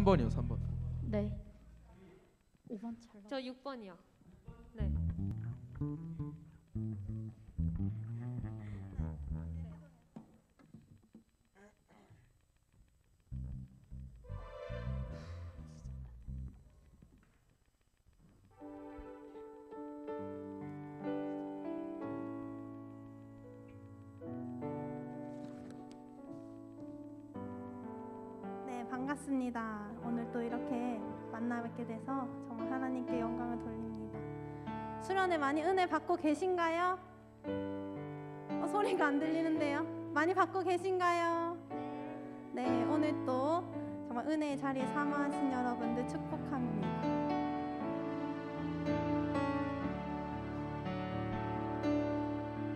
3번이요, 3번. 네. 5번 잘. 저 6번이요. 네. 네, 반갑습니다. 오늘 또 이렇게 만나 뵙게 돼서 정말 하나님께 영광을 돌립니다. 수련회 많이 은혜 받고 계신가요? 소리가 안 들리는데요. 많이 받고 계신가요? 네, 오늘 또 정말 은혜의 자리에 사모하신 여러분들 축복합니다.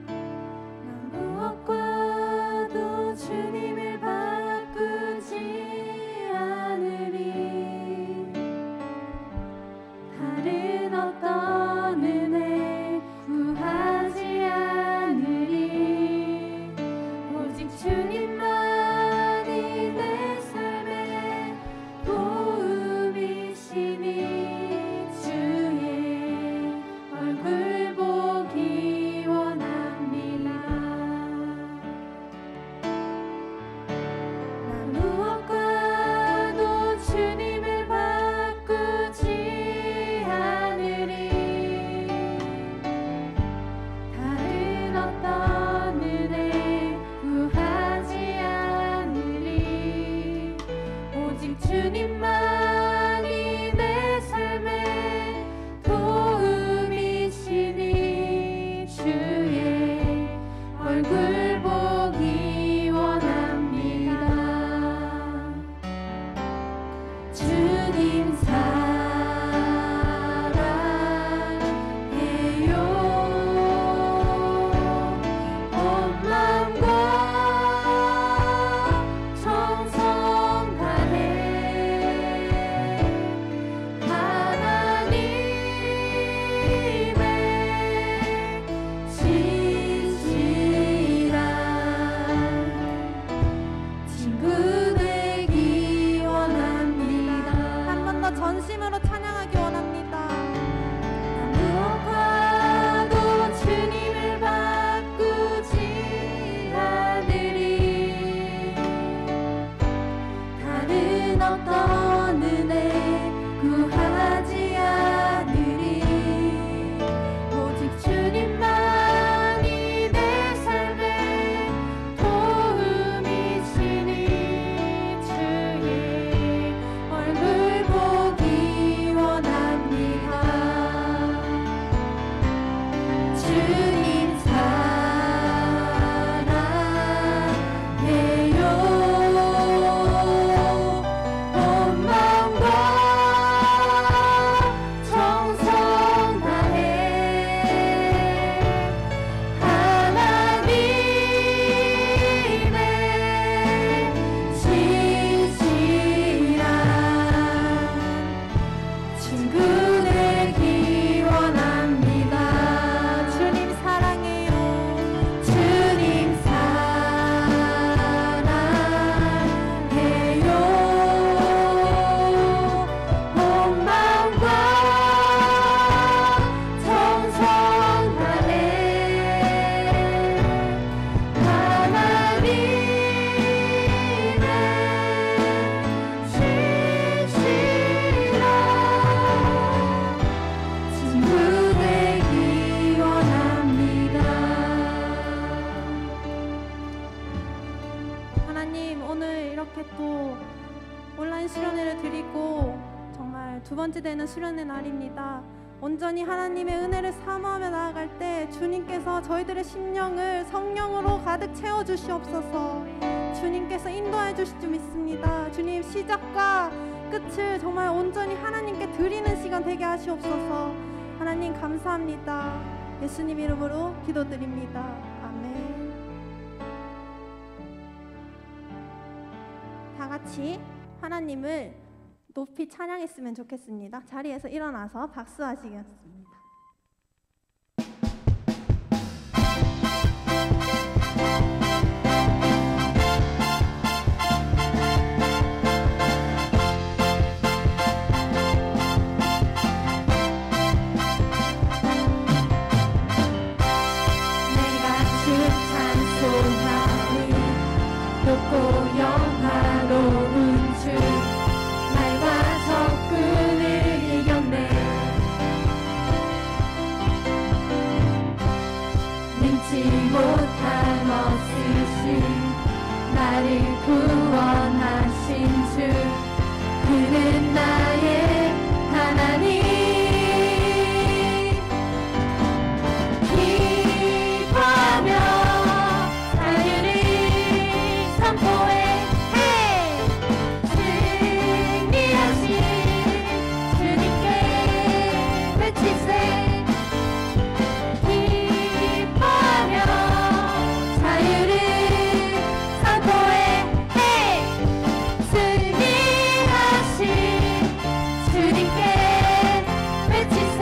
난 무엇과도 주님을 바꾸지 않으리. 다른 어떤 은혜 구하지 않으리. 오직 주님만이 내 삶의 도움이시니 주의 얼굴 보기 원합니다. 난 무엇과도 주님을 바꾸지 않으리. 다른 어떤 은혜 구하지 않으리. 오직 주님만이 내 삶의 도움이시니 주의 얼굴 보기 원합니다. 주님 사랑해요. 온 마음과 정성 다해 하나님의 진실한 친구 되기 원합니다. 한 번 더 전심으로 찬양하기 원합니다. 난 무엇과도 주님을 바꾸지 않으리. 다른 어떤 은혜 구하지 않으리. 오직 주님만이 내 삶의 도움이시니 주의 얼굴 보기 원합니다. 주님 사랑해요. 온 마음과 정성 다해 하나님의 진실한 친구 되기 원합니다. 주님 사랑해요. 주님 사랑해요. 온 마음과 정성 다해 하나님의 진실한 친구 되기 원합니다. 하나님, 오늘 이렇게 또 온라인 수련회를 드리고 정말 두 번째 되는 수련회 날입니다. 온전히 하나님의 은혜를 사모하며 나아갈 때 주님께서 저희들의 심령을 성령으로 가득 채워주시옵소서. 주님께서 인도해 주실 줄 믿습니다. 주님, 시작과 끝을 정말 온전히 하나님께 드리는 시간 되게 하시옵소서. 하나님 감사합니다. 예수님 이름으로 기도드립니다. 아멘. 다 같이 하나님을 높이 찬양했으면 좋겠습니다. 자리에서 일어나서 박수하시겠습니다. 그는 나의 하나님. 기뻐하며 자유를 선포해. 승리하신 주님께 외치세. 기뻐하며 자유를 선포해. 승리하신 주님께 외치세.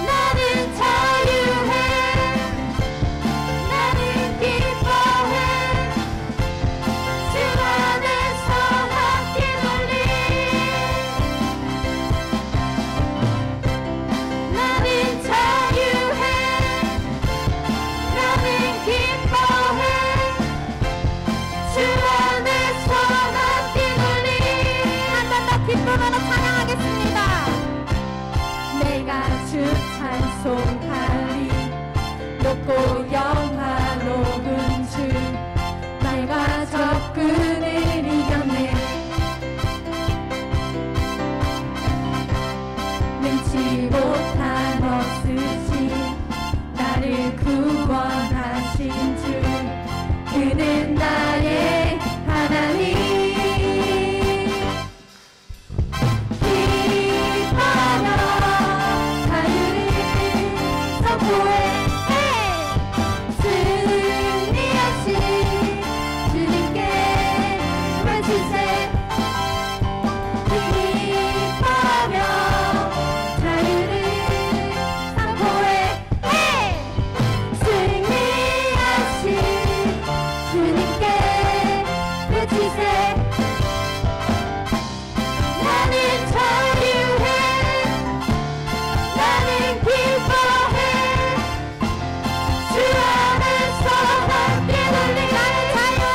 나는 자유해. 나는 기뻐해. 주 안에서 함께 놀리. 나는 자유해. 나는 기뻐해. 주 안에서 함께 놀리. 한 번 더 기쁨으로 찬양하겠습니다. 내가 주 찬송하리. 높고 영화로운 주 나의 접근을 이겼네. 능치 못한 없으신 나를 구원하신 주 그는 나의 하나님. 기뻐하며 자유를 선포해. 승리하신 주님께 외치세. 기뻐하며 자유를 선포해. 승리하신 주님께 외치세. 나는 자유해. 나는 기뻐해. 주 안에서 함께 놀리. 나는 자유해.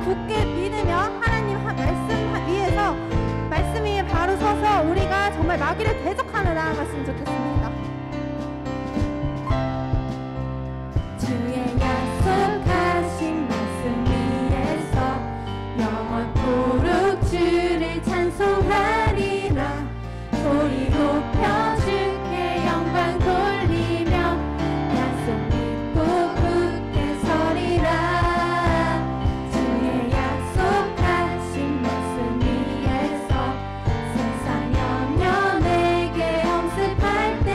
굳게 믿으며 하나님 말씀 위에서 말씀 위에 바로 서서 우리가 정말 마귀를 대적하며 나아갔으면 좋겠습니다. 주의 약속하신 말씀 위에서 영원토록 주를 찬송하리라. 소리 높여 주께 영광 돌리며 약속 믿고 굳게 서리라. 주의 약속하신 말씀 위에서 세상 염려 내게 엄습할 때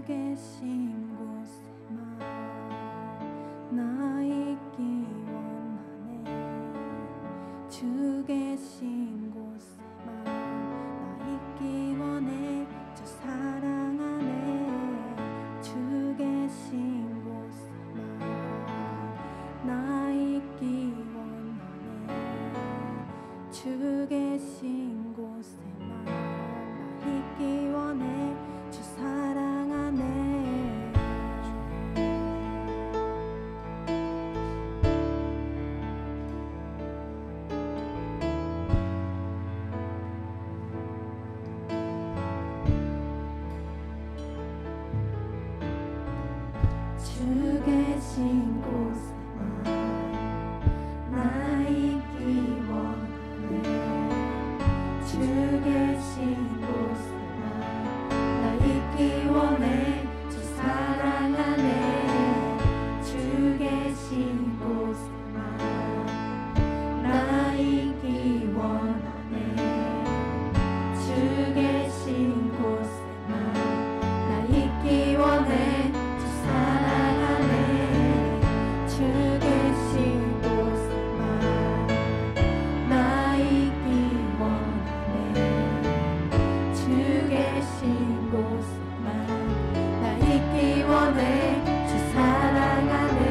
계신 곳에만 나 있기 원하네. 주 계신 곳에만 나 있기 원해. 주 사랑 안에 주 계신 곳에만 나 있기 원하네. 주 계신 곳에만 나 있기 원해. 주 사랑 안에 주 계신 곳에만 나 있기 원하네. 주 계신 곳에만 나 있기 원해. 주 사랑 안에 주 계신 곳에만 나 있기 원하네. 주 계신 곳에만 나 있기 원해. 주 사랑 안에 주 계신 곳에만 나 있기 원하네. 주 계신 곳에만 나 있기 원해. 주 사랑 안에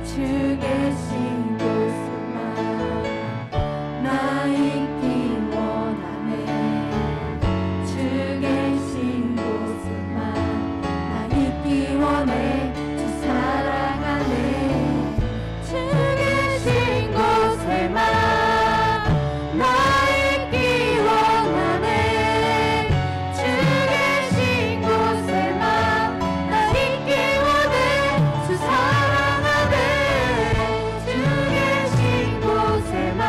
주 계신 곳에만 나 있기 원하네. 주 계신 곳에만 나 있기 원해. 주 사랑 안에 주 계신 곳에만 나 있기 원하네. 주 계신 곳에만 나 있기 원해. 주 사랑 안에 주 계신 곳에만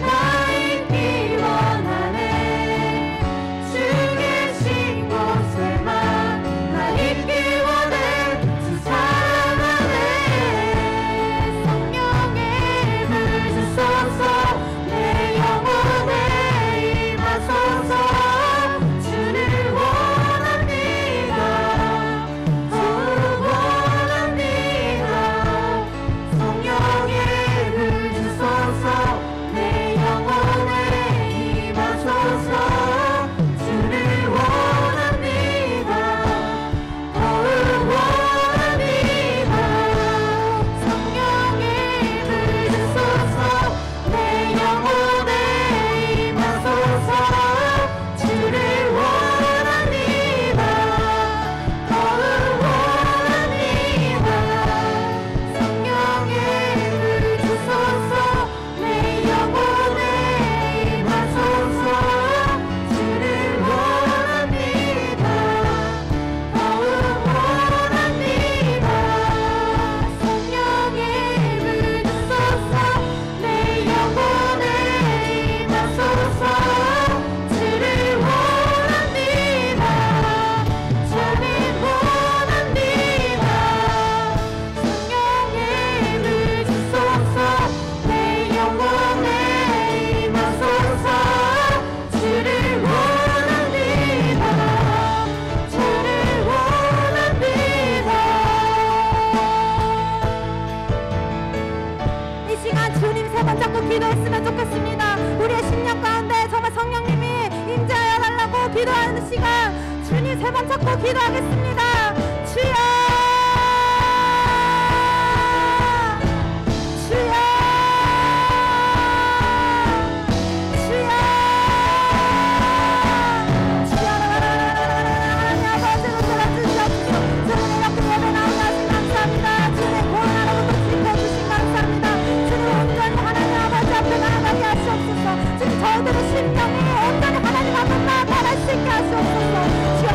나 있기 원하네. 주 계신 곳에만 나 있기 원해. 주 사랑 안에 성령의 불 주소서. 내 영혼에 임하소서. 주를 원합니다. 더욱 원합니다. 성령의 불 주소서. 내 영혼에 임하소서. 주를 원합니다. 더욱 원합니다. 성령의 불 주소서. 내 영혼에 임하소서. 주를 원합니다. 더욱 원합니다. 성령의 불 주소서. 내 영혼에 임하소서. 주를 원합니다. 더욱 원합니다. 성령의 불 주소서. 내 영혼에 임하소서. 주를 원합니다. 저는 원합니다. 성령의 불 주소서. 내 영혼에 임하소서. 주를 원합니다. 저를 원합니다. 이 시간 주님 세 번 잡고 기도했으면 좋겠습니다. 우리의 심령 가운데 정말 성령님이 임재하여 달라고 기도하는 시간, 주님 세 번 잡고 기도하겠습니다. 주여, 주여, 주여, 주여. 하나님 아버지로 돌아주시옵소서. 주님 이렇게 예배 나오게 하신 감사합니다. 주님 고난으로부터 지켜주신 감사합니다. 주님 온전히 하나님 아버지 앞에 나아가게 하시옵소서. 주님 저희들의 심령이 온전히 하나님 앞에 나아갈 수 있게 하시옵소서. 주여,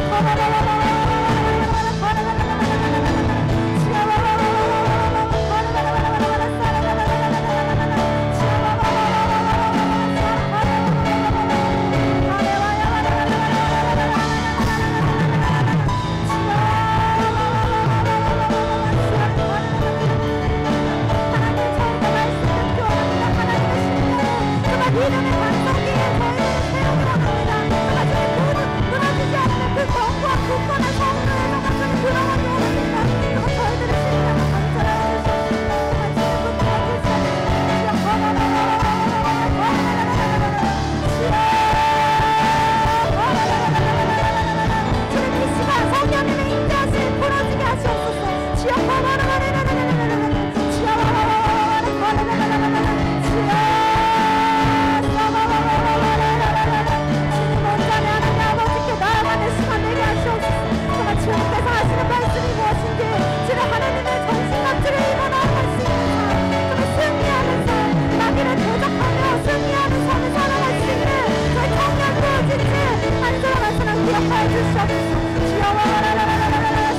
임하여 주시옵소서. 주여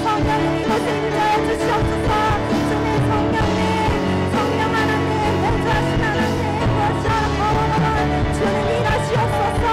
성령님 이곳에 임하여 주시옵소서. 주님 성령 하나님 보좌하신 하나님 보좌하는 주님 일하시옵소서.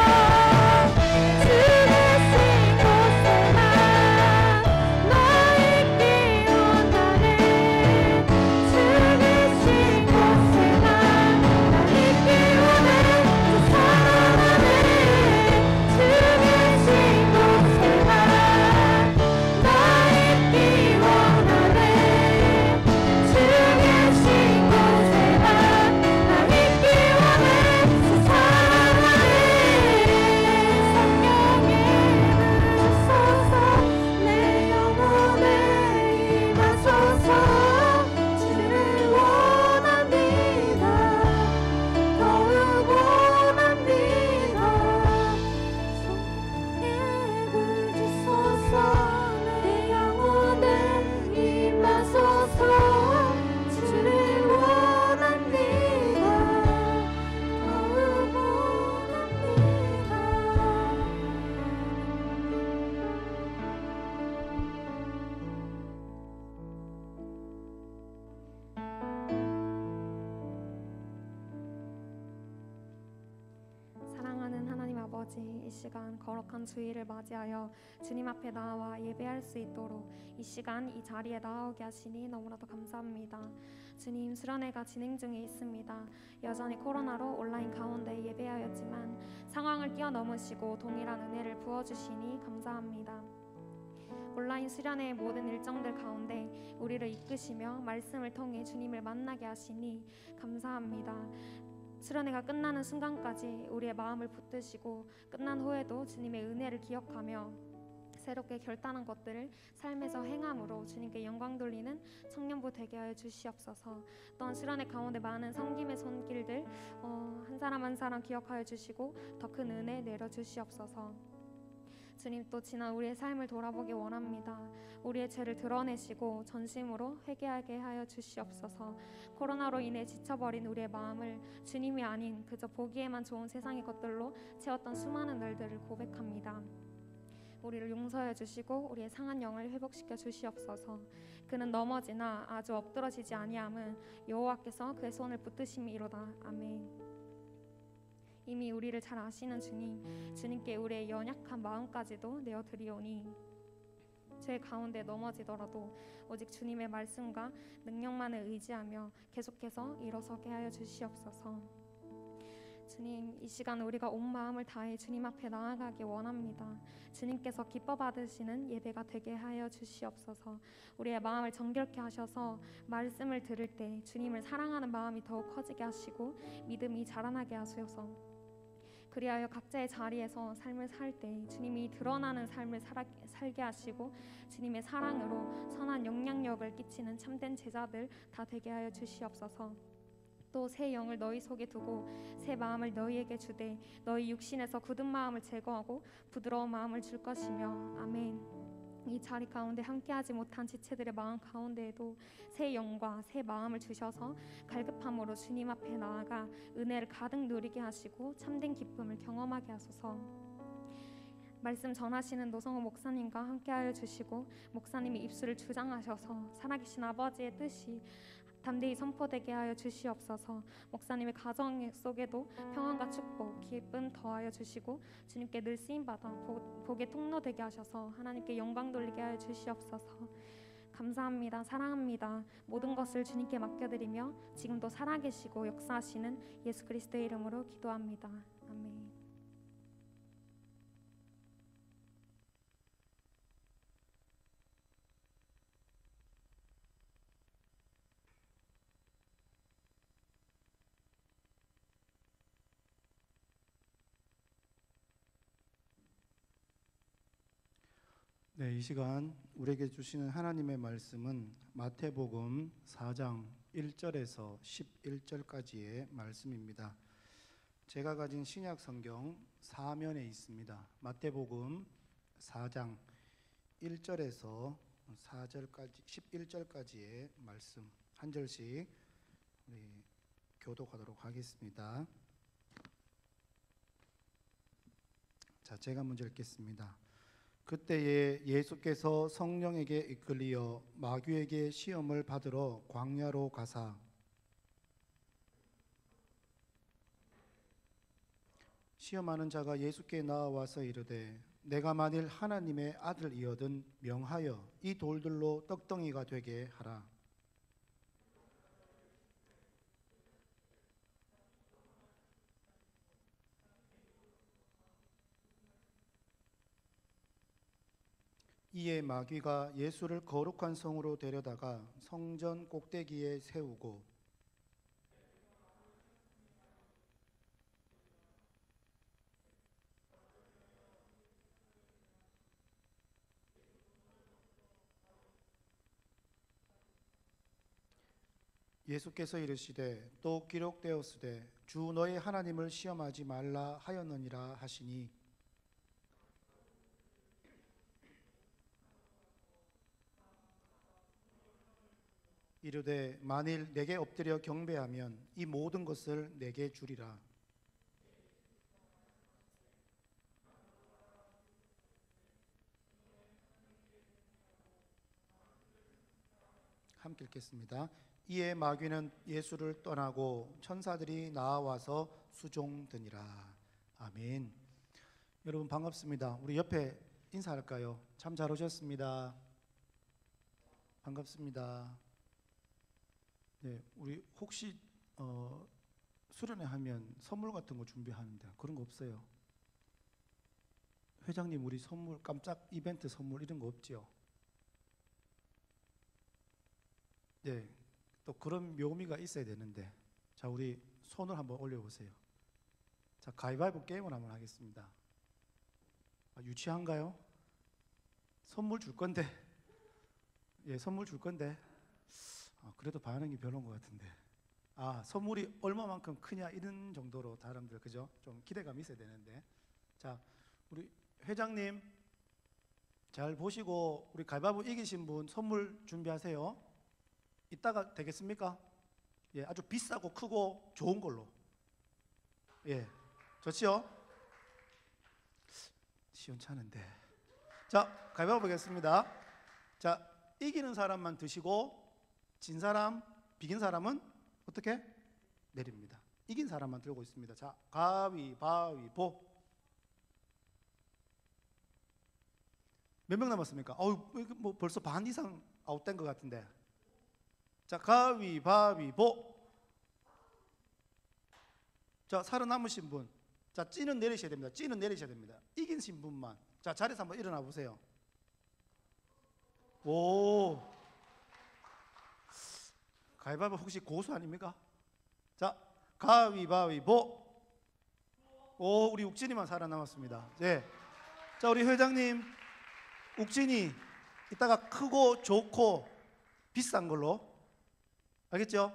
이 시간 거룩한 주일을 맞이하여 주님 앞에 나와 예배할 수 있도록 이 시간 이 자리에 나오게 하시니 너무나도 감사합니다. 주님, 수련회가 진행 중에 있습니다. 여전히 코로나로 온라인 가운데 예배하였지만 상황을 뛰어넘으시고 동일한 은혜를 부어주시니 감사합니다. 온라인 수련회의 모든 일정들 가운데 우리를 이끄시며 말씀을 통해 주님을 만나게 하시니 감사합니다. 수련회가 끝나는 순간까지 우리의 마음을 붙드시고 끝난 후에도 주님의 은혜를 기억하며 새롭게 결단한 것들을 삶에서 행함으로 주님께 영광 돌리는 청년부 되게 하여 주시옵소서. 또한 수련회 가운데 많은 섬김의 손길들 한 사람 한 사람 기억하여 주시고 더 큰 은혜 내려 주시옵소서. 주님, 또 지난 우리의 삶을 돌아보기 원합니다. 우리의 죄를 드러내시고 전심으로 회개하게 하여 주시옵소서. 코로나로 인해 지쳐버린 우리의 마음을 주님이 아닌 그저 보기에만 좋은 세상의 것들로 채웠던 수많은 날들을 고백합니다. 우리를 용서해 주시고 우리의 상한 영을 회복시켜 주시옵소서. 그는 넘어지나 아주 엎드러지지 아니함은 여호와께서 그의 손을 붙드심이로다. 아멘. 이미 우리를 잘 아시는 주님께 우리의 연약한 마음까지도 내어드리오니 죄 가운데 넘어지더라도 오직 주님의 말씀과 능력만을 의지하며 계속해서 일어서게 하여 주시옵소서. 주님, 이 시간 우리가 온 마음을 다해 주님 앞에 나아가기 원합니다. 주님께서 기뻐 받으시는 예배가 되게 하여 주시옵소서. 우리의 마음을 정결케 하셔서 말씀을 들을 때 주님을 사랑하는 마음이 더욱 커지게 하시고 믿음이 자라나게 하소서. 그리하여 각자의 자리에서 삶을 살 때 주님이 드러나는 삶을 살게 하시고 주님의 사랑으로 선한 영향력을 끼치는 참된 제자들 다 되게 하여 주시옵소서. 또 새 영을 너희 속에 두고 새 마음을 너희에게 주되 너희 육신에서 굳은 마음을 제거하고 부드러운 마음을 줄 것이며. 아멘. 이 자리 가운데 함께하지 못한 지체들의 마음 가운데에도 새 영과 새 마음을 주셔서 갈급함으로 주님 앞에 나아가 은혜를 가득 누리게 하시고 참된 기쁨을 경험하게 하소서. 말씀 전하시는 노성호 목사님과 함께하여 주시고 목사님이 입술을 주장하셔서 살아계신 아버지의 뜻이 담대히 선포되게 하여 주시옵소서. 목사님의 가정 속에도 평안과 축복, 기쁨 더하여 주시고 주님께 늘 쓰임받아 복의 통로 되게 하셔서 하나님께 영광 돌리게 하여 주시옵소서. 감사합니다. 사랑합니다. 모든 것을 주님께 맡겨드리며 지금도 살아계시고 역사하시는 예수 그리스도의 이름으로 기도합니다. 아멘. 네, 이 시간 우리에게 주시는 하나님의 말씀은 마태복음 4장 1절에서 11절까지의 말씀입니다. 제가 가진 신약 성경 4면에 있습니다. 마태복음 4장 1절에서 4절까지 11절까지의 말씀 한 절씩 우리 교독하도록 하겠습니다. 자, 제가 먼저 읽겠습니다. 그때에 예수께서 성령에게 이끌리어 마귀에게 시험을 받으러 광야로 가사 시험하는 자가 예수께 나와서 이르되 내가 만일 하나님의 아들이거든 명하여 이 돌들로 떡덩이가 되게 하라. 이에 마귀가 예수를 거룩한 성으로 데려다가 성전 꼭대기에 세우고 예수께서 이르시되 또 기록되었으되 주 너의 하나님을 시험하지 말라 하였느니라 하시니 이르되 만일 내게 엎드려 경배하면 이 모든 것을 내게 주리라. 함께 읽겠습니다. 이에 마귀는 예수를 떠나고 천사들이 나와서 수종드니라. 아멘. 여러분 반갑습니다. 우리 옆에 인사할까요? 참 잘 오셨습니다. 반갑습니다. 네, 우리 혹시 수련회 하면 선물 같은 거 준비하는데 그런 거 없어요? 회장님 우리 선물 깜짝 이벤트 선물 이런 거 없지요? 네, 또 그런 묘미가 있어야 되는데 자 우리 손을 한번 올려보세요. 자 가위바위보 게임을 한번 하겠습니다. 유치한가요? 선물 줄 건데 예 선물 줄 건데 그래도 반응이 별로인 것 같은데 선물이 얼마만큼 크냐 이런 정도로 사람들 그죠? 좀 기대감이 있어야 되는데 자 우리 회장님 잘 보시고 우리 가위바위보 이기신 분 선물 준비하세요. 이따가 되겠습니까? 예, 아주 비싸고 크고 좋은 걸로 예, 좋지요? 시원찮은데 자 가위바위보 보겠습니다. 자 이기는 사람만 드시고 진 사람, 비긴 사람은 어떻게? 내립니다. 이긴 사람만 들고 있습니다. 자, 가위바위보. 몇 명 남았습니까? 뭐 벌써 반 이상 아웃된 것 같은데. 자, 가위바위보. 자, 살아남으신 분. 자, 찌는 내리셔야 됩니다. 찌는 내리셔야 됩니다. 이기신 분만. 자, 자리에서 한번 일어나 보세요. 오. 가위바위보 혹시 고수 아닙니까? 자, 가위바위보. 오, 우리 욱진이만 살아남았습니다. 네. 자, 우리 회장님, 욱진이 이따가 크고 좋고 비싼 걸로. 알겠죠?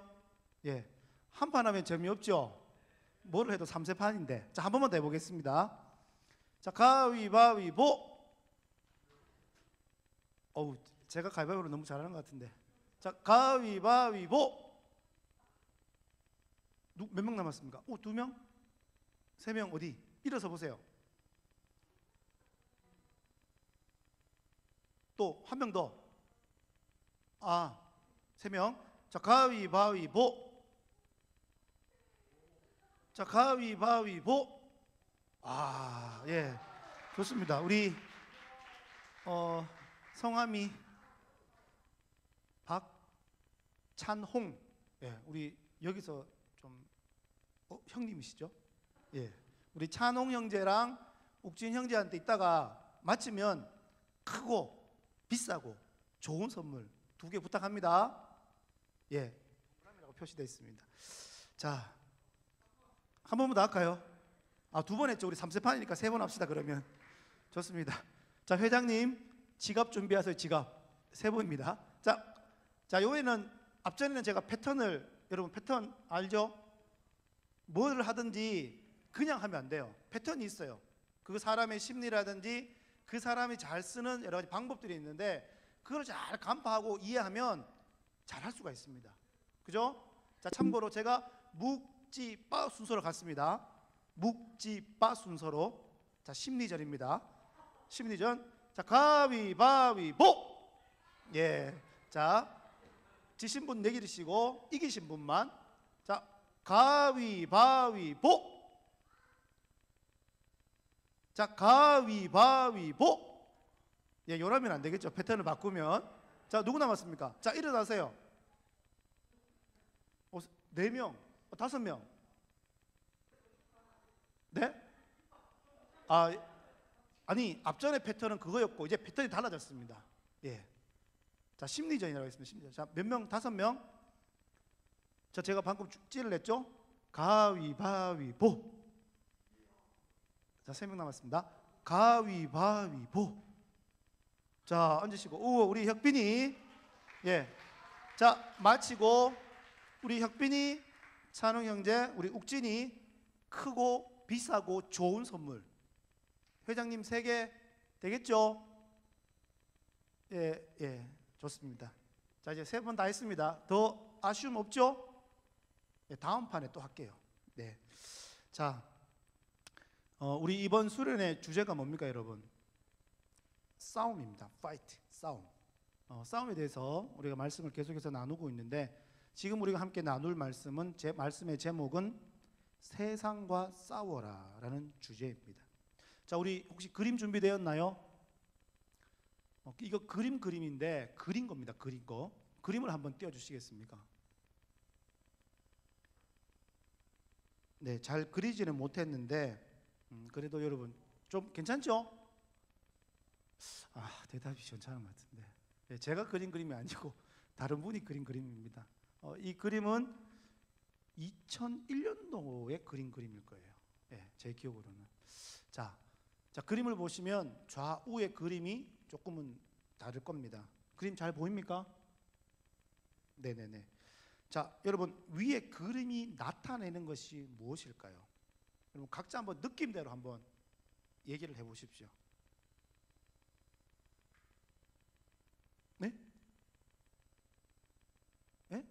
예. 한 판 하면 재미없죠? 뭐를 해도 3세 판인데. 자, 한 번만 더 해보겠습니다. 자, 가위바위보. 제가 가위바위보를 너무 잘하는 것 같은데. 자, 가위바위보. 몇 명 남았습니까? 2명? 3명 어디? 일어서 보세요. 또 한 명 더. 3명. 자, 가위바위보. 자, 가위바위보. 예. 좋습니다. 우리 성함이 박찬홍. 예, 우리 여기서 좀 형님이시죠? 예, 우리 찬홍 형제랑 욱진 형제한테 이따가 마치면 크고 비싸고 좋은 선물 2개 부탁합니다. 예, 동그라미라고 표시되어 있습니다. 자, 한 번만 더 할까요? 2번 했죠. 우리 3세판이니까 3번 합시다. 그러면 좋습니다. 자, 회장님 지갑 준비하세요. 지갑 3번입니다. 자, 요에는 앞전에는 제가 패턴을 여러분 패턴 알죠? 뭘 하든지 그냥 하면 안 돼요. 패턴이 있어요. 그 사람의 심리라든지 그 사람이 잘 쓰는 여러 가지 방법들이 있는데 그걸 잘 간파하고 이해하면 잘 할 수가 있습니다. 그죠? 자, 참고로 제가 묵지빠 순서로 갔습니다. 묵지빠 순서로. 자, 심리전입니다. 심리전. 자, 가위바위보. 예. 자, 지신 분 내기르시고 이기신 분만. 자, 가위바위보. 자, 가위바위보. 예, 요러면 안 되겠죠. 패턴을 바꾸면. 자, 누구 남았습니까? 자, 일어나세요. 4명, 5명. 네? 아니, 앞전의 패턴은 그거였고 이제 패턴이 달라졌습니다. 예. 자, 심리전이라고 했습니다. 심리전. 자, 몇 명? 5명. 자, 제가 방금 찌를 냈죠? 가위바위보. 자, 3명 남았습니다. 가위바위보. 자, 앉으시고. 우리 혁빈이. 예. 자, 마치고 우리 혁빈이, 찬웅 형제, 우리 욱진이 크고 비싸고 좋은 선물. 회장님 3개 되겠죠? 예, 예. 좋습니다. 자, 이제 3번 다 했습니다. 더 아쉬움 없죠? 예, 다음 판에 또 할게요. 네. 자, 우리 이번 수련의 주제가 뭡니까, 여러분? 싸움입니다. 파이트, 싸움. 싸움에 대해서 우리가 말씀을 계속해서 나누고 있는데 지금 우리가 함께 나눌 말씀은 말씀의 제목은 세상과 싸워라라는 주제입니다. 자, 우리 혹시 그림 준비되었나요? 이거 그림인데 그린 겁니다. 그린 거. 그림을 한번 띄워 주시겠습니까? 네, 잘 그리지는 못했는데 그래도 여러분 좀 괜찮죠? 대답이 괜찮은 것 같은데. 네, 제가 그린 그림이 아니고 다른 분이 그린 그림입니다. 이 그림은 2001년도에 그린 그림일 거예요. 네, 제 기억으로는. 자, 그림을 보시면 좌우의 그림이 조금은 다를 겁니다. 그림 잘 보입니까? 네네네. 자, 여러분 위에 그림이 나타내는 것이 무엇일까요? 여러분 각자 한번 느낌대로 한번 얘기를 해보십시오. 네? 네?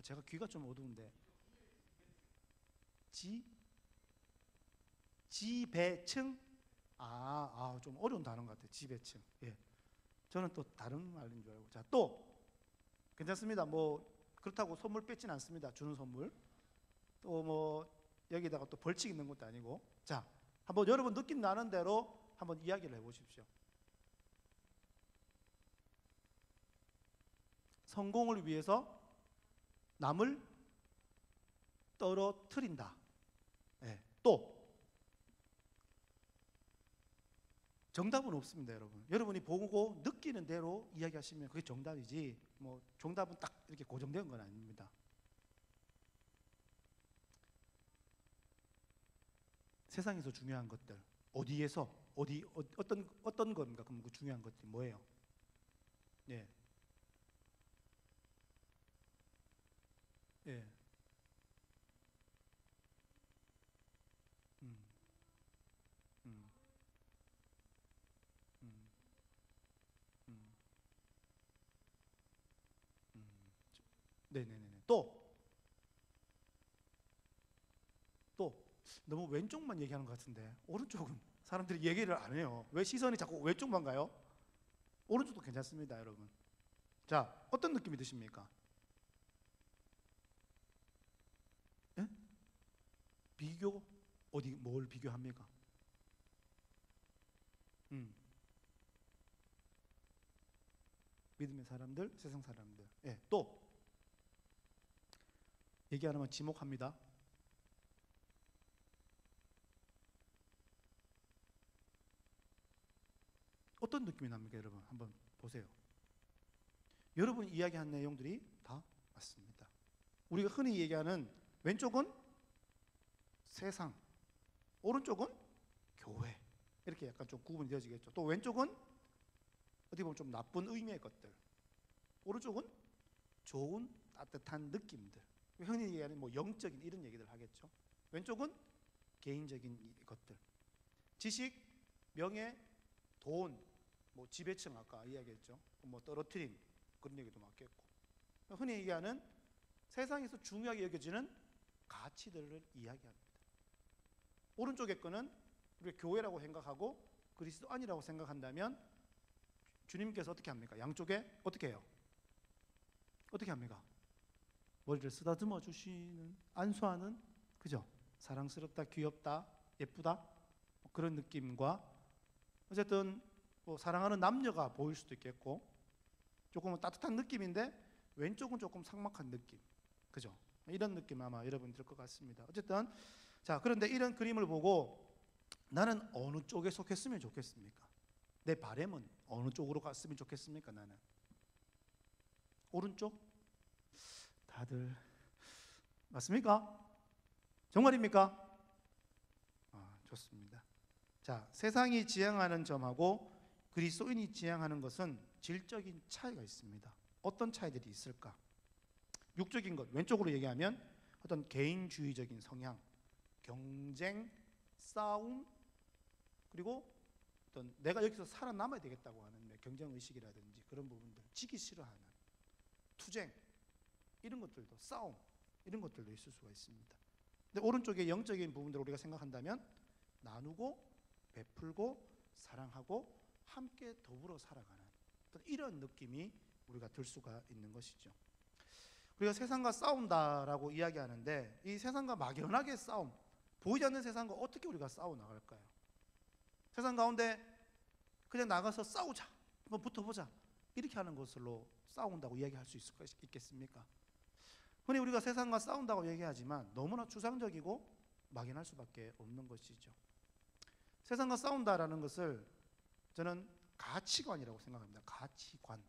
제가 귀가 좀 어두운데. 지배층? 좀 어려운 단어인 것 같아요. 지배층. 예. 저는 또 다른 말인 줄 알고. 자, 또 괜찮습니다. 뭐 그렇다고 선물 뺏진 않습니다. 주는 선물. 또 뭐 여기다가 또 벌칙 있는 것도 아니고. 자, 한번 여러분 느낌 나는 대로 한번 이야기를 해보십시오. 성공을 위해서 남을 떨어뜨린다. 네. 또 정답은 없습니다, 여러분. 여러분이 보고 느끼는 대로 이야기하시면 그게 정답이지. 뭐 정답은 딱 이렇게 고정된 건 아닙니다. 세상에서 중요한 것들 어디에서 어떤 겁니까? 그럼 그 중요한 것들이 뭐예요? 예. 예. 음. 음. 음. 음. 네네네. 또 너무 왼쪽만 얘기하는 것 같은데 오른쪽은 사람들이 얘기를 안 해요. 왜 시선이 자꾸 왼쪽만 가요? 오른쪽도 괜찮습니다, 여러분. 자, 어떤 느낌이 드십니까? 예? 비교? 뭘 비교합니까? 믿음의 사람들, 세상 사람들. 예, 또 얘기 안 하면 지목합니다. 어떤 느낌이 납니까, 여러분? 한번 보세요. 여러분이 이야기한 내용들이 다 맞습니다. 우리가 흔히 얘기하는 왼쪽은 세상, 오른쪽은 교회. 이렇게 약간 좀 구분이 되어지겠죠. 또 왼쪽은 어떻게 보면 좀 나쁜 의미의 것들, 오른쪽은 좋은 따뜻한 느낌들. 흔히 얘기하는 뭐 영적인 이런 얘기들 하겠죠. 왼쪽은 개인적인 것들, 지식, 명예, 돈, 뭐 지배층 아까 이야기했죠. 뭐 떨어뜨림 그런 얘기도 맞겠고. 흔히 얘기하는 세상에서 중요하게 여겨지는 가치들을 이야기합니다. 오른쪽의 거는 우리가 교회라고 생각하고 그리스도 안이라고 생각한다면 주님께서 어떻게 합니까? 양쪽에 어떻게 해요? 어떻게 합니까? 머리를 쓰다듬어 주시는, 안수하는, 그죠? 사랑스럽다, 귀엽다, 예쁘다, 그런 느낌과, 어쨌든 뭐 사랑하는 남녀가 보일 수도 있겠고, 조금은 따뜻한 느낌인데 왼쪽은 조금 삭막한 느낌, 그죠? 이런 느낌 아마 여러분 들 것 같습니다. 어쨌든 자, 그런데 이런 그림을 보고 나는 어느 쪽에 속했으면 좋겠습니까? 내 바람은 어느 쪽으로 갔으면 좋겠습니까? 나는 오른쪽? 다들 맞습니까? 정말입니까? 좋습니다. 자, 세상이 지향하는 점하고 그리스도인이 지향하는 것은 질적인 차이가 있습니다. 어떤 차이들이 있을까? 육적인 것, 왼쪽으로 얘기하면 어떤 개인주의적인 성향, 경쟁, 싸움, 그리고 어떤 내가 여기서 살아남아야 되겠다고 하는 경쟁의식이라든지 그런 부분들, 지기 싫어하는 투쟁, 이런 것들도, 싸움, 이런 것들도 있을 수가 있습니다. 근데 오른쪽에 영적인 부분들을 우리가 생각한다면 나누고 베풀고 사랑하고 함께 더불어 살아가는 어떤 이런 느낌이 우리가 들 수가 있는 것이죠. 우리가 세상과 싸운다라고 이야기하는데 이 세상과 막연하게 싸움, 보이지 않는 세상과 어떻게 우리가 싸워 나갈까요? 세상 가운데 그냥 나가서 싸우자, 한번 붙어보자, 이렇게 하는 것으로 싸운다고 이야기할 수 있겠습니까? 흔히 우리가 세상과 싸운다고 얘기하지만 너무나 추상적이고 막연할 수밖에 없는 것이죠. 세상과 싸운다라는 것을 저는 가치관이라고 생각합니다. 가치관,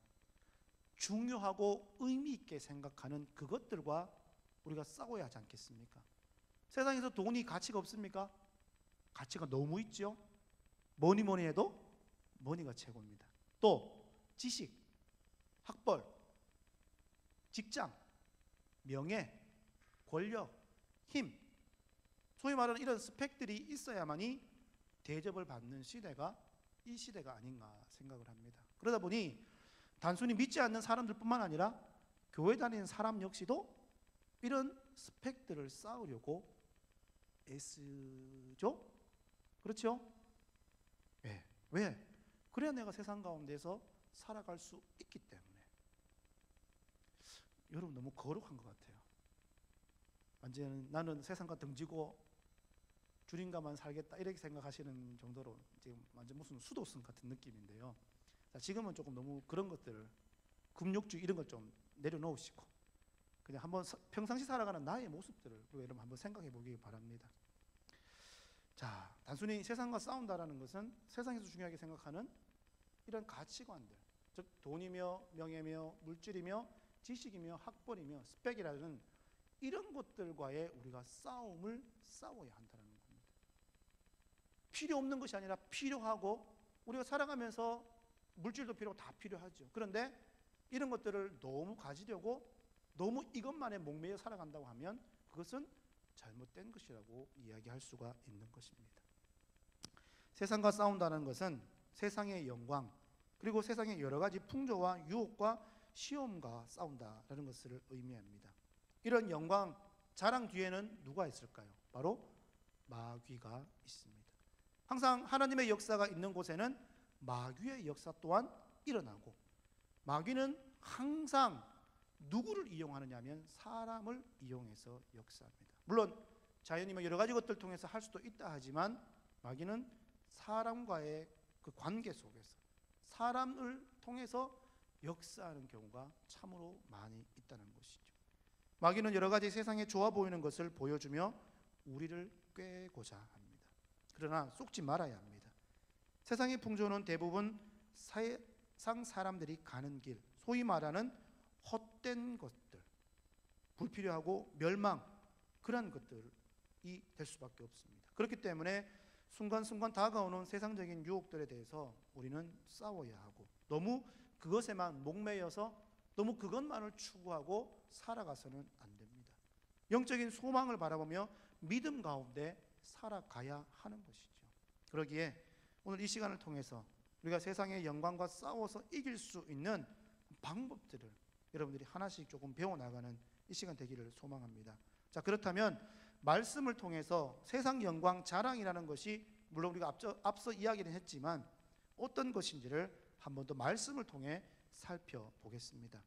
중요하고 의미 있게 생각하는 그것들과 우리가 싸워야 하지 않겠습니까? 세상에서 돈이 가치가 없습니까? 가치가 너무 있죠. 뭐니 해도 머니가 최고입니다. 또 지식, 학벌, 직장, 명예, 권력, 힘, 소위 말하는 이런 스펙들이 있어야만이 대접을 받는 시대가 이 시대가 아닌가 생각을 합니다. 그러다 보니 단순히 믿지 않는 사람들뿐만 아니라 교회 다니는 사람 역시도 이런 스펙들을 쌓으려고 애쓰죠? 그렇죠? 왜? 그래야 내가 세상 가운데서 살아갈 수 있기 때문에. 여러분 너무 거룩한 것 같아요. 완전 나는 세상과 등지고 주님과만 살겠다 이렇게 생각하시는 정도로 지금 완전 무슨 수도승 같은 느낌인데요. 자, 지금은 조금 너무 그런 것들을 금욕주의 이런 것 좀 내려놓으시고 그냥 한번 평상시 살아가는 나의 모습들을 여러분 한번 생각해 보기 바랍니다. 자, 단순히 세상과 싸운다라는 것은 세상에서 중요하게 생각하는 이런 가치관들, 즉 돈이며 명예며 물질이며 지식이며 학벌이며 스펙이라는 이런 것들과의 우리가 싸움을 싸워야 한다는 겁니다. 필요 없는 것이 아니라 필요하고 우리가 살아가면서 물질도 필요하고 다 필요하죠. 그런데 이런 것들을 너무 가지려고 너무 이것만에 목매여 살아간다고 하면 그것은 잘못된 것이라고 이야기할 수가 있는 것입니다. 세상과 싸운다는 것은 세상의 영광 그리고 세상의 여러 가지 풍조와 유혹과 시험과 싸운다라는 것을 의미합니다. 이런 영광, 자랑 뒤에는 누가 있을까요? 바로 마귀가 있습니다. 항상 하나님의 역사가 있는 곳에는 마귀의 역사 또한 일어나고 마귀는 항상 누구를 이용하느냐 하면 사람을 이용해서 역사합니다. 물론 자연이며 여러 가지 것들을 통해서 할 수도 있다 하지만 마귀는 사람과의 그 관계 속에서 사람을 통해서 역사하는 경우가 참으로 많이 있다는 것이죠. 마귀는 여러 가지 세상에 좋아 보이는 것을 보여주며 우리를 꿰고자 합니다. 그러나 속지 말아야 합니다. 세상의 풍조는 대부분 세상 사람들이 가는 길, 소위 말하는 헛된 것들, 불필요하고 멸망, 그런 것들이 될 수밖에 없습니다. 그렇기 때문에 순간순간 다가오는 세상적인 유혹들에 대해서 우리는 싸워야 하고 너무 그것에만 목매여서 너무 그것만을 추구하고 살아가서는 안 됩니다. 영적인 소망을 바라보며 믿음 가운데 살아가야 하는 것이죠. 그러기에 오늘 이 시간을 통해서 우리가 세상의 영광과 싸워서 이길 수 있는 방법들을 여러분들이 하나씩 조금 배워나가는 이 시간 되기를 소망합니다. 자, 그렇다면 말씀을 통해서 세상 영광 자랑이라는 것이 물론 우리가 앞서 이야기는 했지만 어떤 것인지를 한 번 더 말씀을 통해 살펴보겠습니다.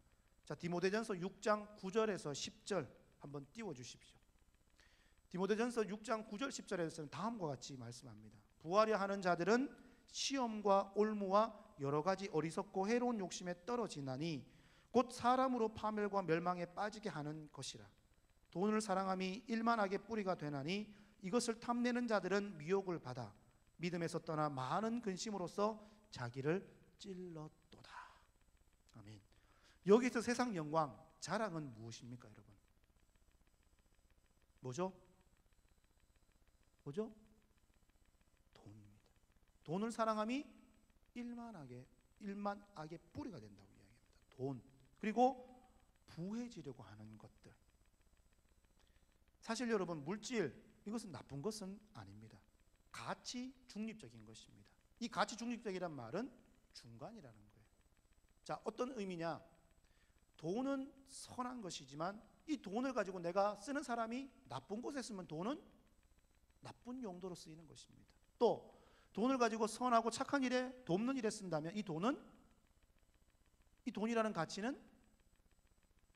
자, 디모데전서 6장 9절에서 10절 한번 띄워 주십시오. 디모데전서 6장 9절 10절에서는 다음과 같이 말씀합니다. 부하려 하는 자들은 시험과 올무와 여러 가지 어리석고 해로운 욕심에 떨어지나니 곧 사람으로 파멸과 멸망에 빠지게 하는 것이라. 돈을 사랑함이 일만하게 뿌리가 되나니 이것을 탐내는 자들은 미혹을 받아 믿음에서 떠나 많은 근심으로써 자기를 찔렀도다. 아멘. 여기서 세상 영광, 자랑은 무엇입니까, 여러분? 뭐죠? 뭐죠? 돈입니다. 돈을 사랑함이 일만하게 뿌리가 된다고 이야기합니다. 돈. 그리고 부해지려고 하는 것들. 사실 여러분, 물질 이것은 나쁜 것은 아닙니다. 가치 중립적인 것입니다. 이 가치 중립적이란 말은 중간이라는 거예요. 자, 어떤 의미냐? 돈은 선한 것이지만 이 돈을 가지고 내가 쓰는 사람이 나쁜 곳에 쓰면 돈은 나쁜 용도로 쓰이는 것입니다. 또 돈을 가지고 선하고 착한 일에 돕는 일에 쓴다면 이 돈이라는 가치는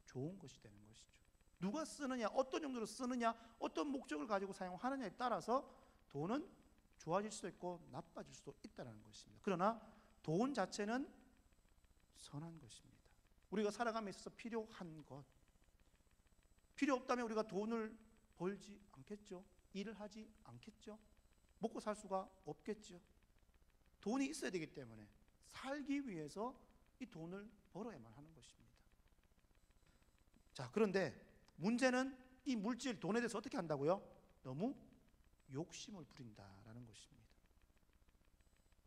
좋은 것이 되는 것이죠. 누가 쓰느냐, 어떤 용도로 쓰느냐, 어떤 목적을 가지고 사용하느냐에 따라서 돈은 좋아질 수도 있고 나빠질 수도 있다는 것입니다. 그러나 돈 자체는 선한 것입니다. 우리가 살아감에 있어서 필요한 것, 필요 없다면 우리가 돈을 벌지 않겠죠. 일을 하지 않겠죠. 먹고 살 수가 없겠죠. 돈이 있어야 되기 때문에 살기 위해서 이 돈을 벌어야만 하는 것입니다. 자, 그런데 문제는 이 물질, 돈에 대해서 어떻게 한다고요? 너무 욕심을 부린다라는 것입니다.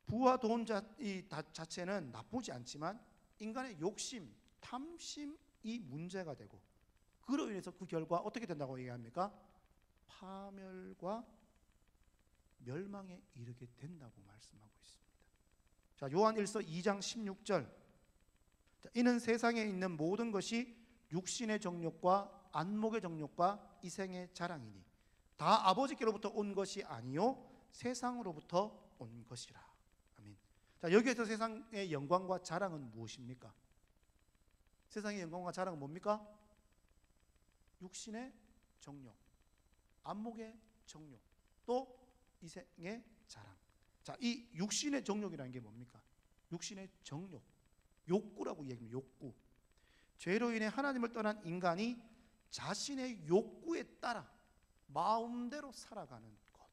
부와 돈 자체는 나쁘지 않지만 인간의 욕심, 탐심이 문제가 되고 그로 인해서 그 결과 어떻게 된다고 얘기합니까? 파멸과 멸망에 이르게 된다고 말씀하고 있습니다. 자, 요한일서 2장 16절. 자, 이는 세상에 있는 모든 것이 육신의 정욕과 안목의 정욕과 이생의 자랑이니 다 아버지께로부터 온 것이 아니요 세상으로부터 온 것이라. 아멘. 자, 여기에서 세상의 영광과 자랑은 무엇입니까? 세상의 영광과 자랑은 뭡니까? 육신의 정욕, 안목의 정욕, 또 이생의 자랑. 자, 이 육신의 정욕이라는 게 뭡니까? 육신의 정욕, 욕구라고 얘기합니다. 욕구. 죄로 인해 하나님을 떠난 인간이 자신의 욕구에 따라 마음대로 살아가는 것,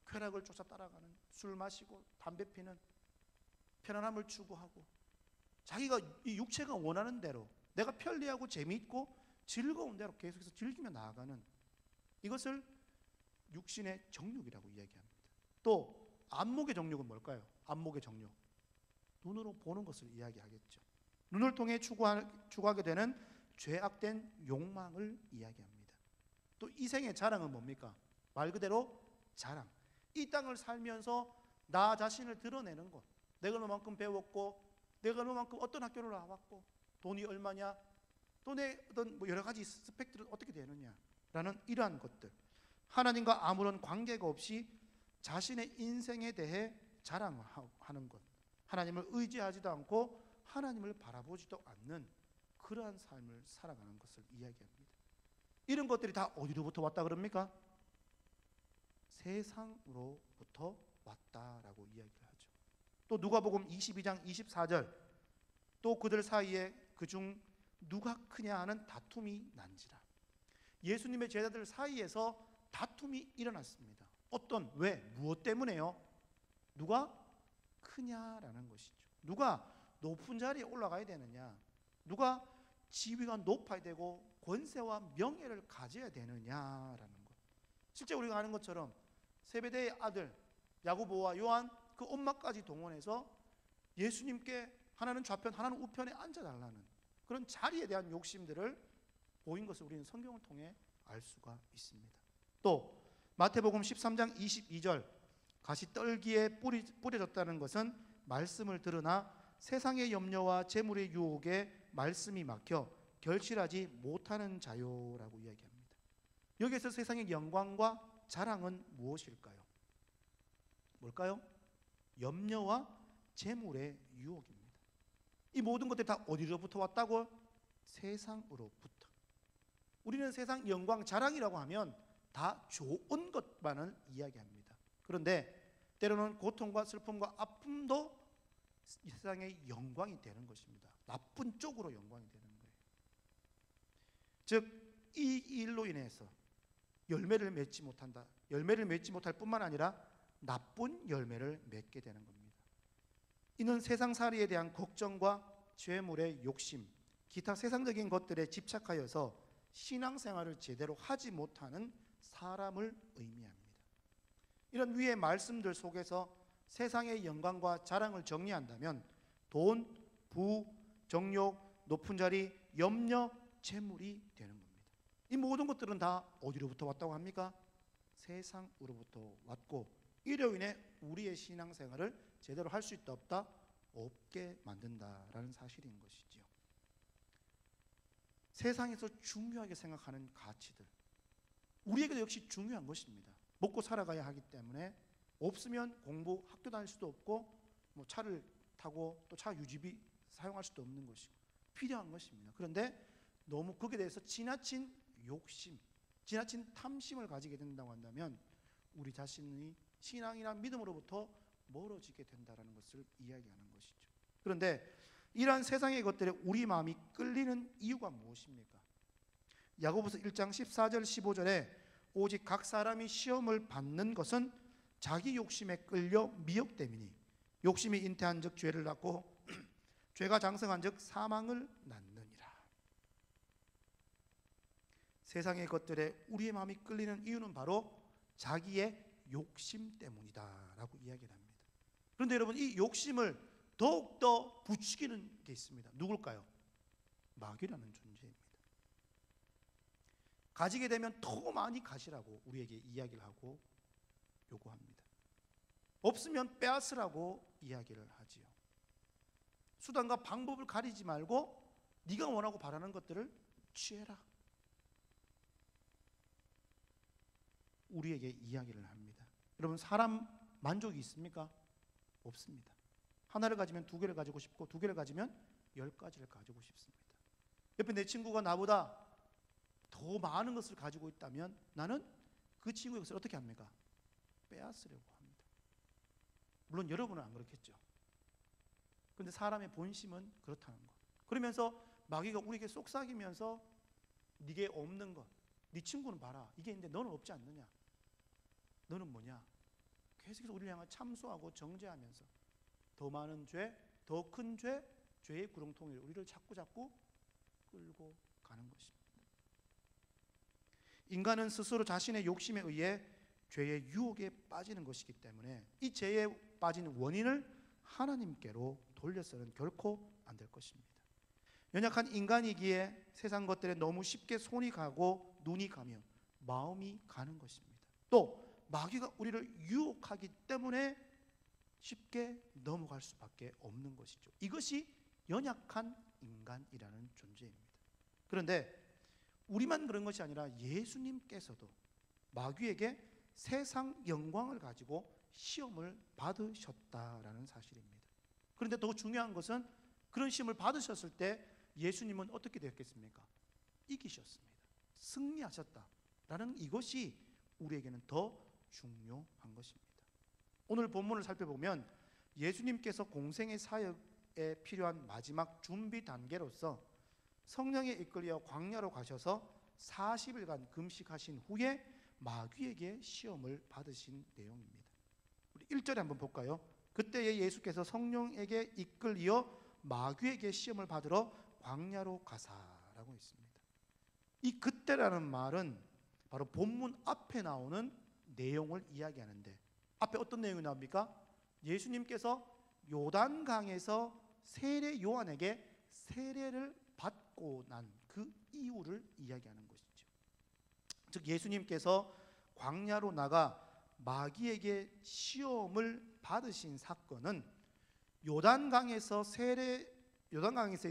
쾌락을 쫓아 따라가는, 술 마시고 담배 피는, 편안함을 추구하고 자기가 이 육체가 원하는 대로 내가 편리하고 재미있고 즐거운 대로 계속해서 즐기며 나아가는 이것을 육신의 정욕이라고 이야기합니다. 또 안목의 정욕은 뭘까요? 안목의 정욕, 눈으로 보는 것을 이야기하겠죠. 눈을 통해 추구하게 되는 죄악된 욕망을 이야기합니다. 또 이생의 자랑은 뭡니까? 말 그대로 자랑. 이 땅을 살면서 나 자신을 드러내는 것, 내가 얼마만큼 배웠고 내가 얼마만큼 어떤 학교를 나왔고 돈이 얼마냐, 또 내 어떤 여러 가지 스펙들은 어떻게 되느냐라는 이러한 것들, 하나님과 아무런 관계가 없이 자신의 인생에 대해 자랑하는 것, 하나님을 의지하지도 않고 하나님을 바라보지도 않는 그러한 삶을 살아가는 것을 이야기합니다. 이런 것들이 다 어디로부터 왔다 그럽니까? 세상으로부터 왔다라고 이야기를 하죠. 또 누가복음 22장 24절, 또 그들 사이에 그중 누가 크냐 하는 다툼이 난지라. 예수님의 제자들 사이에서 다툼이 일어났습니다. 왜? 무엇 때문에요? 누가 크냐라는 것이죠. 누가 높은 자리에 올라가야 되느냐, 누가 지위가 높아야 되고 권세와 명예를 가져야 되느냐라는 것. 실제 우리가 아는 것처럼 세베대의 아들 야고보와 요한 그 엄마까지 동원해서 예수님께 하나는 좌편 하나는 우편에 앉아달라는 그런 자리에 대한 욕심들을 보인 것을 우리는 성경을 통해 알 수가 있습니다. 또 마태복음 13장 22절, 가시떨기에 뿌려졌다는 것은 말씀을 들으나 세상의 염려와 재물의 유혹에 말씀이 막혀 결실하지 못하는 자요라고 이야기합니다. 여기에서 세상의 영광과 자랑은 무엇일까요? 뭘까요? 염려와 재물의 유혹입니다. 이 모든 것들이 다 어디로부터 왔다고? 세상으로부터. 우리는 세상 영광 자랑이라고 하면 다 좋은 것만을 이야기합니다. 그런데 때로는 고통과 슬픔과 아픔도 세상의 영광이 되는 것입니다. 나쁜 쪽으로 영광이 되는 거예요. 즉 이 일로 인해서 열매를 맺지 못한다. 열매를 맺지 못할 뿐만 아니라 나쁜 열매를 맺게 되는 겁니다. 이는 세상살이에 대한 걱정과 죄물의 욕심, 기타 세상적인 것들에 집착하여서 신앙생활을 제대로 하지 못하는 사람을 의미합니다. 이런 위의 말씀들 속에서 세상의 영광과 자랑을 정리한다면 돈, 부, 정욕, 높은 자리, 염려, 재물이 되는 겁니다. 이 모든 것들은 다 어디로부터 왔다고 합니까? 세상으로부터 왔고 이로 인해 우리의 신앙생활을 제대로 할 수 있다 없다? 없게 만든다라는 사실인 것이죠. 세상에서 중요하게 생각하는 가치들, 우리에게도 역시 중요한 것입니다. 먹고 살아가야 하기 때문에 없으면 공부, 학교 다닐 수도 없고 뭐 차를 타고 또 차 유지비 사용할 수도 없는 것이고 필요한 것입니다. 그런데 너무 거기에 대해서 지나친 욕심, 지나친 탐심을 가지게 된다고 한다면 우리 자신의 신앙이나 믿음으로부터 멀어지게 된다는 것을 이야기하는 것이죠. 그런데 이러한 세상의 것들에 우리 마음이 끌리는 이유가 무엇입니까? 야고보서 1장 14절 15절에 오직 각 사람이 시험을 받는 것은 자기 욕심에 끌려 미혹됨이니 욕심이 잉태한 즉 죄를 낳고 죄가 장성한 즉 사망을 낳느니라. 세상의 것들에 우리의 마음이 끌리는 이유는 바로 자기의 욕심 때문이다 라고 이야기를 합니다. 그런데 여러분 이 욕심을 더욱더 부추기는 게 있습니다. 누굴까요? 마귀라는 존재입니다. 가지게 되면 더 많이 가지라고 우리에게 이야기를 하고 요구합니다. 없으면 빼앗으라고 이야기를 하지요. 수단과 방법을 가리지 말고 네가 원하고 바라는 것들을 취해라. 우리에게 이야기를 합니다. 여러분 사람 만족이 있습니까? 없습니다. 하나를 가지면 두 개를 가지고 싶고 두 개를 가지면 10가지를 가지고 싶습니다. 옆에 내 친구가 나보다 더 많은 것을 가지고 있다면 나는 그 친구의 것을 어떻게 합니까? 빼앗으려고 합니다. 물론 여러분은 안 그렇겠죠. 그런데 사람의 본심은 그렇다는 것. 그러면서 마귀가 우리에게 속삭이면서 네게 없는 것, 네 친구는 봐라 이게 있는데 너는 없지 않느냐, 너는 뭐냐, 계속해서 우리를 향해 참소하고 정죄하면서 더 많은 죄, 더 큰 죄, 죄의 구렁텅이를 우리를 자꾸 끌고 가는 것입니다. 인간은 스스로 자신의 욕심에 의해 죄의 유혹에 빠지는 것이기 때문에 이 죄에 빠진 원인을 하나님께로 돌려서는 결코 안 될 것입니다. 연약한 인간이기에 세상 것들에 너무 쉽게 손이 가고 눈이 가며 마음이 가는 것입니다. 또 마귀가 우리를 유혹하기 때문에 쉽게 넘어갈 수밖에 없는 것이죠. 이것이 연약한 인간이라는 존재입니다. 그런데 우리만 그런 것이 아니라 예수님께서도 마귀에게 세상 영광을 가지고 시험을 받으셨다라는 사실입니다. 그런데 더 중요한 것은 그런 시험을 받으셨을 때 예수님은 어떻게 되었겠습니까? 이기셨습니다. 승리하셨다라는 이것이 우리에게는 더 중요한 것입니다. 오늘 본문을 살펴보면 예수님께서 공생의 사역에 필요한 마지막 준비 단계로서 성령에 이끌려 광야로 가셔서 40일간 금식하신 후에 마귀에게 시험을 받으신 내용입니다. 우리 1절에 한번 볼까요? 그때에 예수께서 성령에게 이끌려 마귀에게 시험을 받으러 광야로 가사라고 했습니다. 이 그때라는 말은 바로 본문 앞에 나오는 내용을 이야기하는데 앞에 어떤 내용이 나옵니까? 예수님께서 요단강에서 세례 요한에게 세례를 받고 난 그 이유를 이야기하는 것이죠. 즉 예수님께서 광야로 나가 마귀에게 시험을 받으신 사건은 요단강에서의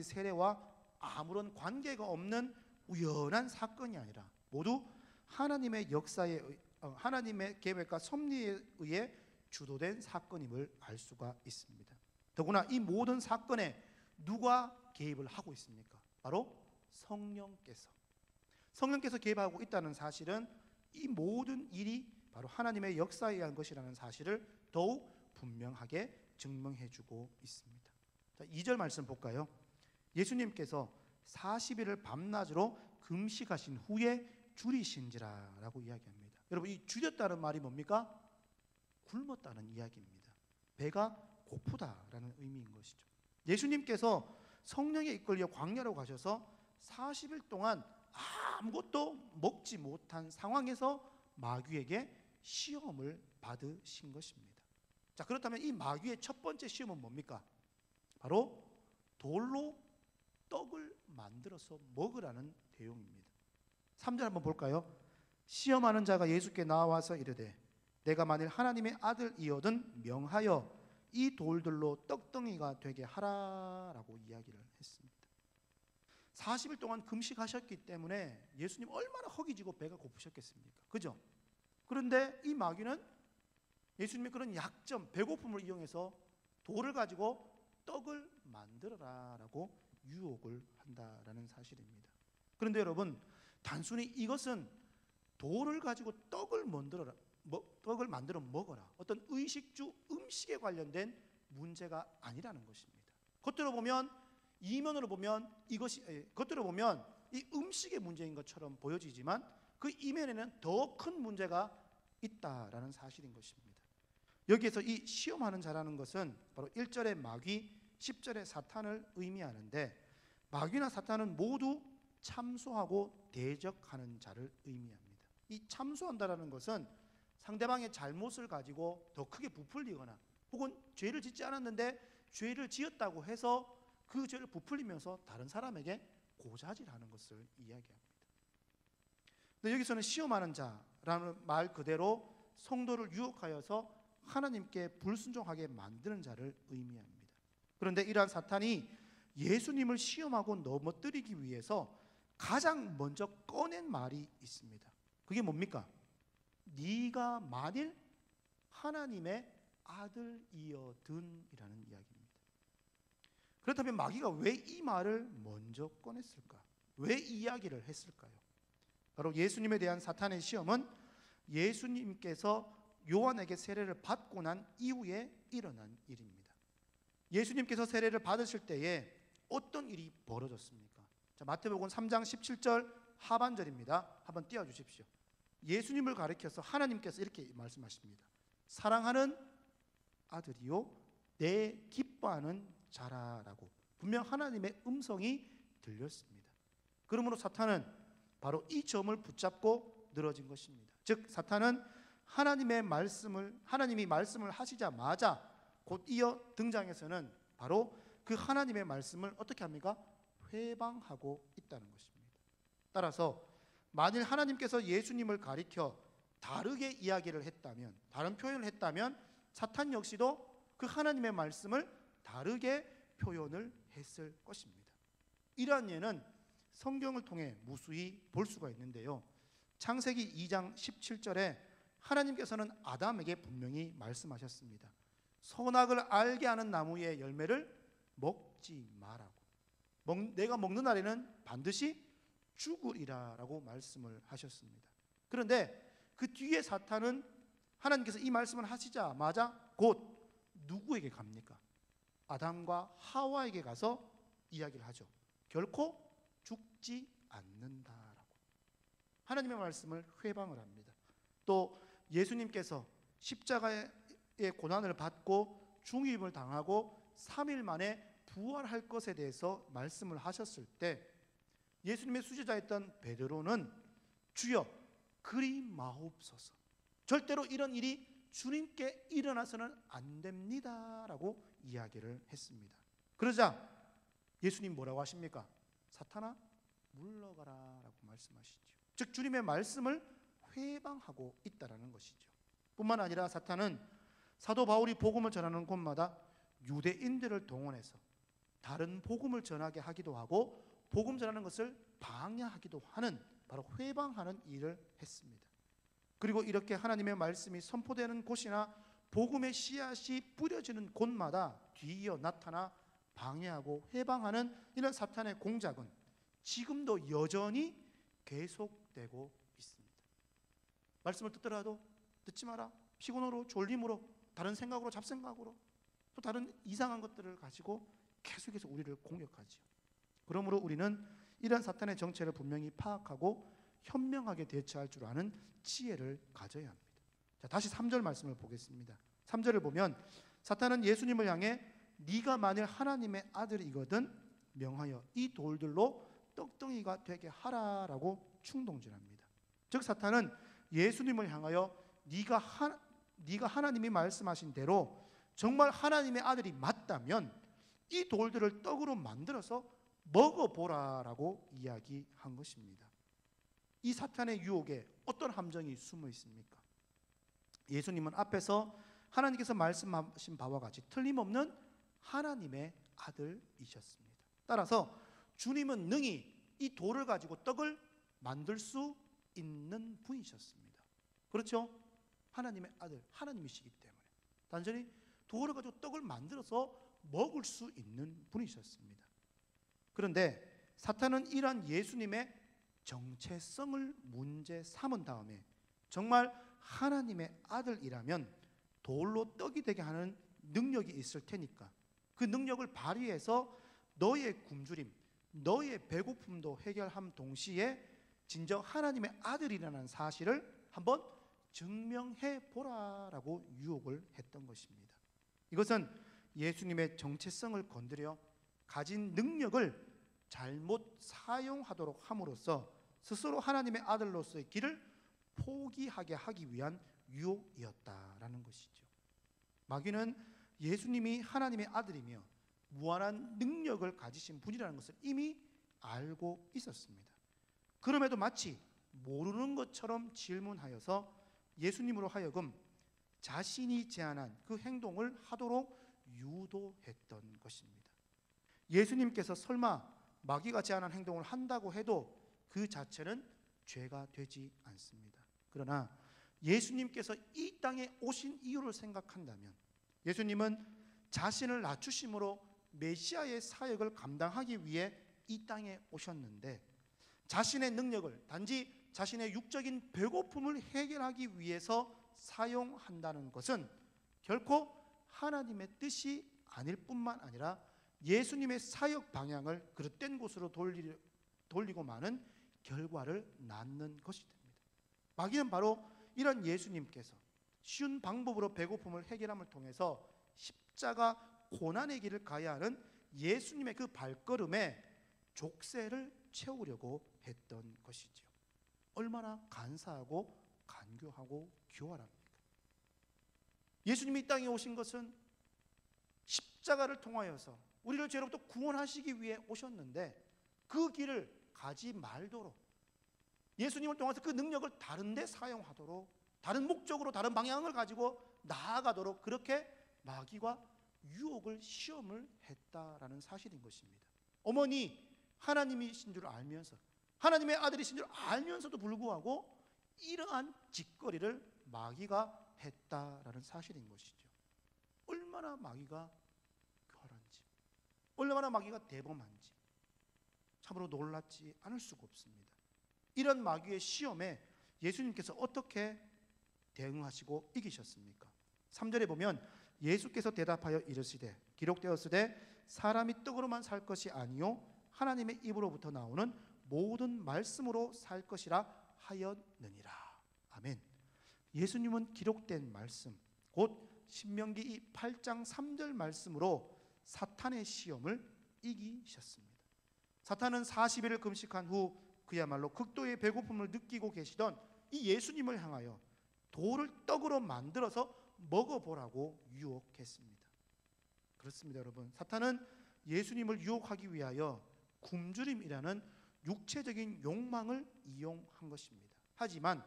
세례와 아무런 관계가 없는 우연한 사건이 아니라 모두 하나님의 역사에 하나님의 계획과 섭리에 의해 주도된 사건임을 알 수가 있습니다. 더구나 이 모든 사건에 누가 개입을 하고 있습니까? 바로 성령께서 개입하고 있다는 사실은 이 모든 일이 바로 하나님의 역사에 의한 것이라는 사실을 더욱 분명하게 증명해주고 있습니다. 자, 2절 말씀 볼까요? 예수님께서 40일을 밤낮으로 금식하신 후에 줄이신지라 라고 이야기합니다. 여러분, 이 줄였다는 말이 뭡니까? 굶었다는 이야기입니다. 배가 고프다라는 의미인 것이죠. 예수님께서 성령에 이끌려 광야로 가셔서 40일 동안 아무것도 먹지 못한 상황에서 마귀에게 시험을 받으신 것입니다. 자, 그렇다면 이 마귀의 첫 번째 시험은 뭡니까? 바로 돌로 떡을 만들어서 먹으라는 내용입니다. 3절 한번 볼까요? 시험하는 자가 예수께 나와서 이르되 내가 만일 하나님의 아들이거든 명하여 이 돌들로 떡덩이가 되게 하라라고 이야기를 했습니다. 40일 동안 금식하셨기 때문에 예수님 얼마나 허기지고 배가 고프셨겠습니까? 그죠? 그런데 이 마귀는 예수님의 그런 약점, 배고픔을 이용해서 돌을 가지고 떡을 만들어라라고 유혹을 한다라는 사실입니다. 그런데 여러분, 단순히 이것은 돌을 가지고 떡을 만들어 먹어라, 어떤 의식주 음식에 관련된 문제가 아니라는 것입니다. 겉으로 보면, 이면으로 보면 겉으로 보면 이 음식의 문제인 것처럼 보여지지만 그 이면에는 더 큰 문제가 있다라는 사실인 것입니다. 여기에서 이 시험하는 자라는 것은 바로 1절의 마귀, 10절의 사탄을 의미하는데, 마귀나 사탄은 모두 참소하고 대적하는 자를 의미합니다. 이 참소한다라는 것은 상대방의 잘못을 가지고 더 크게 부풀리거나 혹은 죄를 짓지 않았는데 죄를 지었다고 해서 그 죄를 부풀리면서 다른 사람에게 고자질하는 것을 이야기합니다. 근데 여기서는 시험하는 자라는 말 그대로 성도를 유혹하여서 하나님께 불순종하게 만드는 자를 의미합니다. 그런데 이러한 사탄이 예수님을 시험하고 넘어뜨리기 위해서 가장 먼저 꺼낸 말이 있습니다. 그게 뭡니까? 네가 만일 하나님의 아들이어든이라는 이야기입니다. 그렇다면 마귀가 왜 이 말을 먼저 꺼냈을까? 왜 이 이야기를 했을까요? 바로 예수님에 대한 사탄의 시험은 예수님께서 요한에게 세례를 받고 난 이후에 일어난 일입니다. 예수님께서 세례를 받으실 때에 어떤 일이 벌어졌습니까? 자, 마태복음 3장 17절 하반절입니다. 한번 띄워주십시오. 예수님을 가리켜서 하나님께서 이렇게 말씀하십니다. 사랑하는 아들이요 내 기뻐하는 자라라고 분명 하나님의 음성이 들렸습니다. 그러므로 사탄은 바로 이 점을 붙잡고 늘어진 것입니다. 즉 사탄은 하나님이 말씀을 하시자마자 곧 이어 등장해서는 바로 그 하나님의 말씀을 어떻게 합니까? 회방하고 있다는 것입니다. 따라서 만일 하나님께서 예수님을 가리켜 다르게 이야기를 했다면, 다른 표현을 했다면 사탄 역시도 그 하나님의 말씀을 다르게 표현을 했을 것입니다. 이러한 예는 성경을 통해 무수히 볼 수가 있는데요. 창세기 2장 17절에 하나님께서는 아담에게 분명히 말씀하셨습니다. 선악을 알게 하는 나무의 열매를 먹지 마라고. 내가 먹는 날에는 반드시 죽으리라라고 말씀을 하셨습니다. 그런데 그 뒤에 사탄은 하나님께서 이 말씀을 하시자마자 곧 누구에게 갑니까? 아담과 하와에게 가서 이야기를 하죠. 결코 죽지 않는다라고. 하나님의 말씀을 회방을 합니다. 또 예수님께서 십자가의 고난을 받고 중임을 당하고 3일 만에 부활할 것에 대해서 말씀을 하셨을 때 예수님의 수제자였던 베드로는 주여 그리 마옵소서, 절대로 이런 일이 주님께 일어나서는 안 됩니다라고 이야기를 했습니다. 그러자 예수님 뭐라고 하십니까? 사탄아 물러가라라고 말씀하시죠. 즉 주님의 말씀을 회방하고 있다라는 것이죠. 뿐만 아니라 사탄은 사도 바울이 복음을 전하는 곳마다 유대인들을 동원해서 다른 복음을 전하게 하기도 하고 복음 전하는 것을 방해하기도 하는, 바로 회방하는 일을 했습니다. 그리고 이렇게 하나님의 말씀이 선포되는 곳이나 복음의 씨앗이 뿌려지는 곳마다 뒤이어 나타나 방해하고 해방하는 이런 사탄의 공작은 지금도 여전히 계속되고 있습니다. 말씀을 듣더라도 듣지 마라. 피곤으로, 졸림으로, 다른 생각으로, 잡생각으로, 또 다른 이상한 것들을 가지고 계속해서 우리를 공격하지요. 그러므로 우리는 이런 사탄의 정체를 분명히 파악하고 현명하게 대처할 줄 아는 지혜를 가져야 합니다. 자, 다시 3절 말씀을 보겠습니다. 3절을 보면 사탄은 예수님을 향해 네가 만일 하나님의 아들이거든 명하여 이 돌들로 떡덩이가 되게 하라라고 충동질합니다. 즉 사탄은 예수님을 향하여 네가 하나님이 말씀하신 대로 정말 하나님의 아들이 맞다면 이 돌들을 떡으로 만들어서 먹어보라라고 이야기한 것입니다. 이 사탄의 유혹에 어떤 함정이 숨어 있습니까? 예수님은 앞에서 하나님께서 말씀하신 바와 같이 틀림없는 하나님의 아들이셨습니다. 따라서 주님은 능히 이 돌을 가지고 떡을 만들 수 있는 분이셨습니다. 그렇죠? 하나님의 아들, 하나님이시기 때문에 단순히 돌을 가지고 떡을 만들어서 먹을 수 있는 분이셨습니다. 그런데 사탄은 이러한 예수님의 정체성을 문제 삼은 다음에 정말 하나님의 아들이라면 돌로 떡이 되게 하는 능력이 있을 테니까 그 능력을 발휘해서 너의 굶주림, 너의 배고픔도 해결함 동시에 진정 하나님의 아들이라는 사실을 한번 증명해 보라라고 유혹을 했던 것입니다. 이것은 예수님의 정체성을 건드려 가진 능력을 잘못 사용하도록 함으로써 스스로 하나님의 아들로서의 길을 포기하게 하기 위한 유혹이었다라는 것이죠. 마귀는 예수님이 하나님의 아들이며 무한한 능력을 가지신 분이라는 것을 이미 알고 있었습니다. 그럼에도 마치 모르는 것처럼 질문하여서 예수님으로 하여금 자신이 제안한 그 행동을 하도록 유도했던 것입니다. 예수님께서 설마 마귀가 제안한 행동을 한다고 해도 그 자체는 죄가 되지 않습니다. 그러나 예수님께서 이 땅에 오신 이유를 생각한다면 예수님은 자신을 낮추심으로 메시아의 사역을 감당하기 위해 이 땅에 오셨는데 자신의 능력을 단지 자신의 육적인 배고픔을 해결하기 위해서 사용한다는 것은 결코 하나님의 뜻이 아닐 뿐만 아니라 예수님의 사역 방향을 그릇된 곳으로 돌리고 마는 결과를 낳는 것이 됩니다. 마귀는 바로 이런 예수님께서 쉬운 방법으로 배고픔을 해결함을 통해서 십자가 고난의 길을 가야 하는 예수님의 그 발걸음에 족쇄를 채우려고 했던 것이죠. 얼마나 간사하고 간교하고 교활합니까? 예수님이 이 땅에 오신 것은 십자가를 통하여서 우리를 죄로부터 구원하시기 위해 오셨는데 그 길을 가지 말도록 예수님을 통해서 그 능력을 다른 데 사용하도록 다른 목적으로 다른 방향을 가지고 나아가도록 그렇게 마귀가 유혹을 시험을 했다라는 사실인 것입니다. 어머니 하나님이신 줄 알면서 하나님의 아들이신 줄 알면서도 불구하고 이러한 짓거리를 마귀가 했다라는 사실인 것이죠. 얼마나 마귀가 교활한지 얼마나 마귀가 대범한지 참으로 놀랍지 않을 수가 없습니다. 이런 마귀의 시험에 예수님께서 어떻게 대응하시고 이기셨습니까? 3절에 보면 예수께서 대답하여 이르시되 기록되었으되 사람이 떡으로만 살 것이 아니요 하나님의 입으로부터 나오는 모든 말씀으로 살 것이라 하였느니라. 아멘. 예수님은 기록된 말씀 곧 신명기 8장 3절 말씀으로 사탄의 시험을 이기셨습니다. 사탄은 40일을 금식한 후 그야말로 극도의 배고픔을 느끼고 계시던 이 예수님을 향하여 돌을 떡으로 만들어서 먹어보라고 유혹했습니다. 그렇습니다, 여러분. 사탄은 예수님을 유혹하기 위하여 굶주림이라는 육체적인 욕망을 이용한 것입니다. 하지만